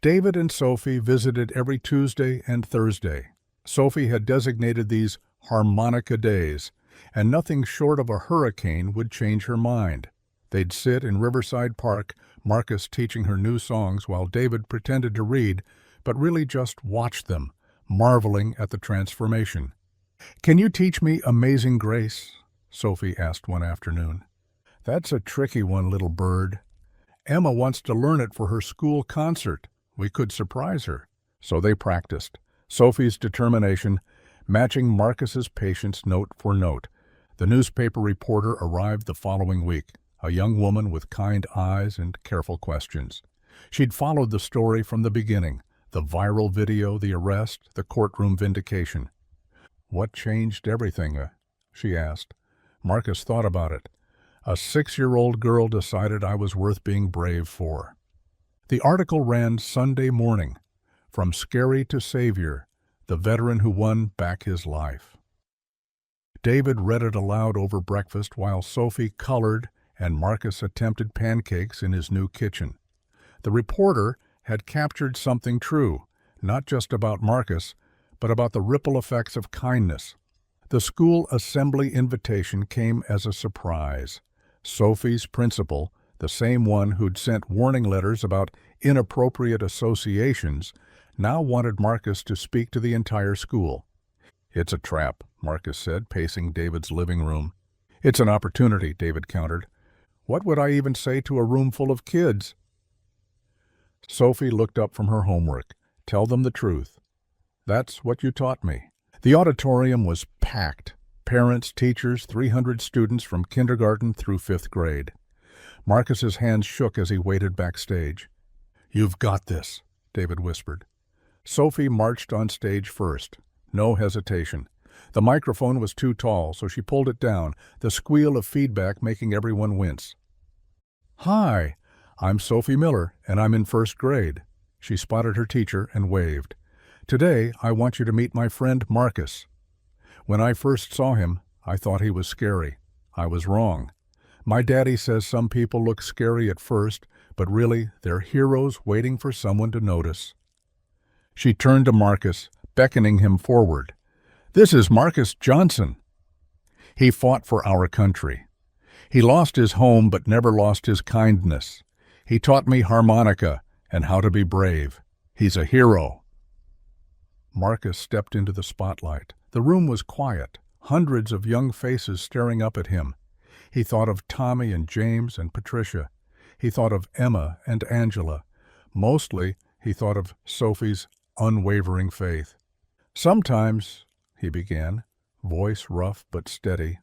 David and Sophie visited every Tuesday and Thursday. Sophie had designated these harmonica days, and nothing short of a hurricane would change her mind. They'd sit in Riverside Park, Marcus teaching her new songs while David pretended to read, but really just watched them, marveling at the transformation. "Can you teach me Amazing Grace?" Sophie asked one afternoon. "That's a tricky one, little bird. Emma wants to learn it for her school concert. We could surprise her." So they practiced, Sophie's determination matching Marcus's patience note for note. The newspaper reporter arrived the following week, a young woman with kind eyes and careful questions. She'd followed the story from the beginning, the viral video, the arrest, the courtroom vindication. "What changed everything?" she asked. Marcus thought about it. "A 6-year-old girl decided I was worth being brave for." The article ran Sunday morning, "From Scary to Savior, the veteran who won back his life." David read it aloud over breakfast while Sophie colored and Marcus attempted pancakes in his new kitchen. The reporter had captured something true, not just about Marcus, but about the ripple effects of kindness. The school assembly invitation came as a surprise. Sophie's principal, the same one who'd sent warning letters about inappropriate associations, now wanted Marcus to speak to the entire school. "It's a trap," Marcus said, pacing David's living room. "It's an opportunity," David countered. "What would I even say to a room full of kids?" Sophie looked up from her homework. "Tell them the truth." "That's what you taught me." The auditorium was packed. Parents, teachers, 300 students from kindergarten through 5th grade. Marcus's hands shook as he waited backstage. "You've got this," David whispered. Sophie marched on stage first. No hesitation. The microphone was too tall, so she pulled it down, the squeal of feedback making everyone wince. "Hi, I'm Sophie Miller, and I'm in 1st grade." She spotted her teacher and waved. "Today, I want you to meet my friend Marcus. When I first saw him, I thought he was scary. I was wrong. My daddy says some people look scary at first, but really, they're heroes waiting for someone to notice." She turned to Marcus, beckoning him forward. "This is Marcus Johnson. He fought for our country. He lost his home but never lost his kindness. He taught me harmonica and how to be brave. He's a hero." Marcus stepped into the spotlight. The room was quiet, hundreds of young faces staring up at him. He thought of Tommy and James and Patricia. He thought of Emma and Angela. Mostly, he thought of Sophie's unwavering faith. "Sometimes," he began, voice rough but steady,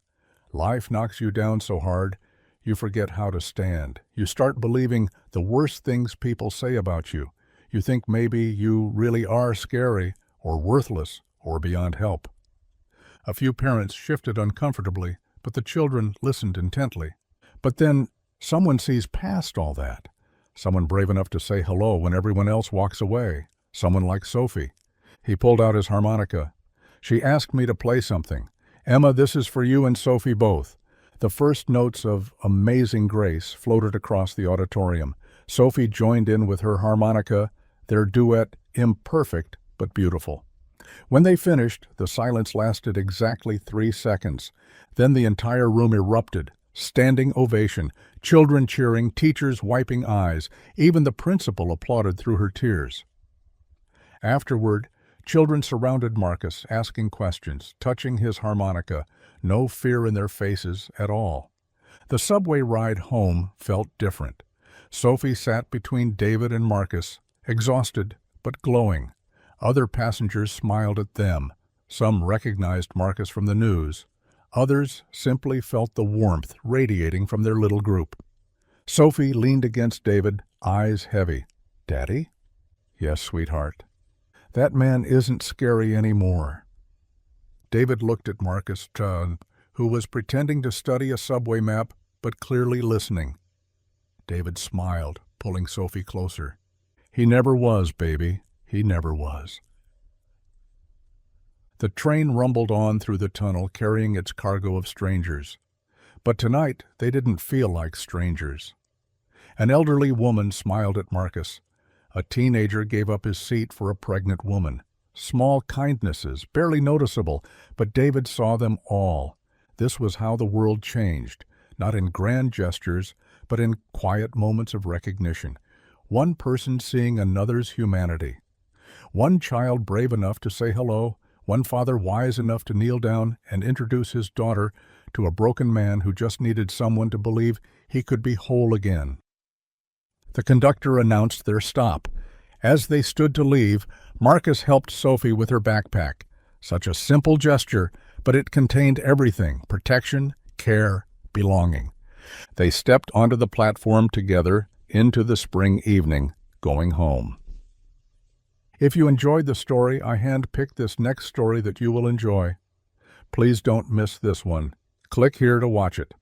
"life knocks you down so hard, you forget how to stand. You start believing the worst things people say about you. You think maybe you really are scary or worthless or beyond help." A few parents shifted uncomfortably, but the children listened intently. But then someone sees past all that. Someone brave enough to say hello when everyone else walks away. Someone like Sophie. He pulled out his harmonica. "She asked me to play something. Emma, this is for you and Sophie both." The first notes of Amazing Grace floated across the auditorium. Sophie joined in with her harmonica, their duet imperfect but beautiful. When they finished, the silence lasted exactly 3 seconds. Then the entire room erupted. Standing ovation, children cheering, teachers wiping eyes. Even the principal applauded through her tears. Afterward, children surrounded Marcus, asking questions, touching his harmonica, no fear in their faces at all. The subway ride home felt different. Sophie sat between David and Marcus, exhausted but glowing. Other passengers smiled at them. Some recognized Marcus from the news. Others simply felt the warmth radiating from their little group. Sophie leaned against David, eyes heavy. "Daddy?" Yes, sweetheart. That man isn't scary anymore. David looked at Marcus Chun, who was pretending to study a subway map, but clearly listening. David smiled, pulling Sophie closer. He never was, baby. He never was. The train rumbled on through the tunnel, carrying its cargo of strangers. But tonight they didn't feel like strangers. An elderly woman smiled at Marcus. A teenager gave up his seat for a pregnant woman. Small kindnesses, barely noticeable, but David saw them all. This was how the world changed, not in grand gestures, but in quiet moments of recognition. One person seeing another's humanity. One child brave enough to say hello, one father wise enough to kneel down and introduce his daughter to a broken man who just needed someone to believe he could be whole again. The conductor announced their stop. As they stood to leave, Marcus helped Sophie with her backpack. Such a simple gesture, but it contained everything: protection, care, belonging. They stepped onto the platform together into the spring evening, going home. If you enjoyed the story, I hand-picked this next story that you will enjoy. Please don't miss this one. Click here to watch it.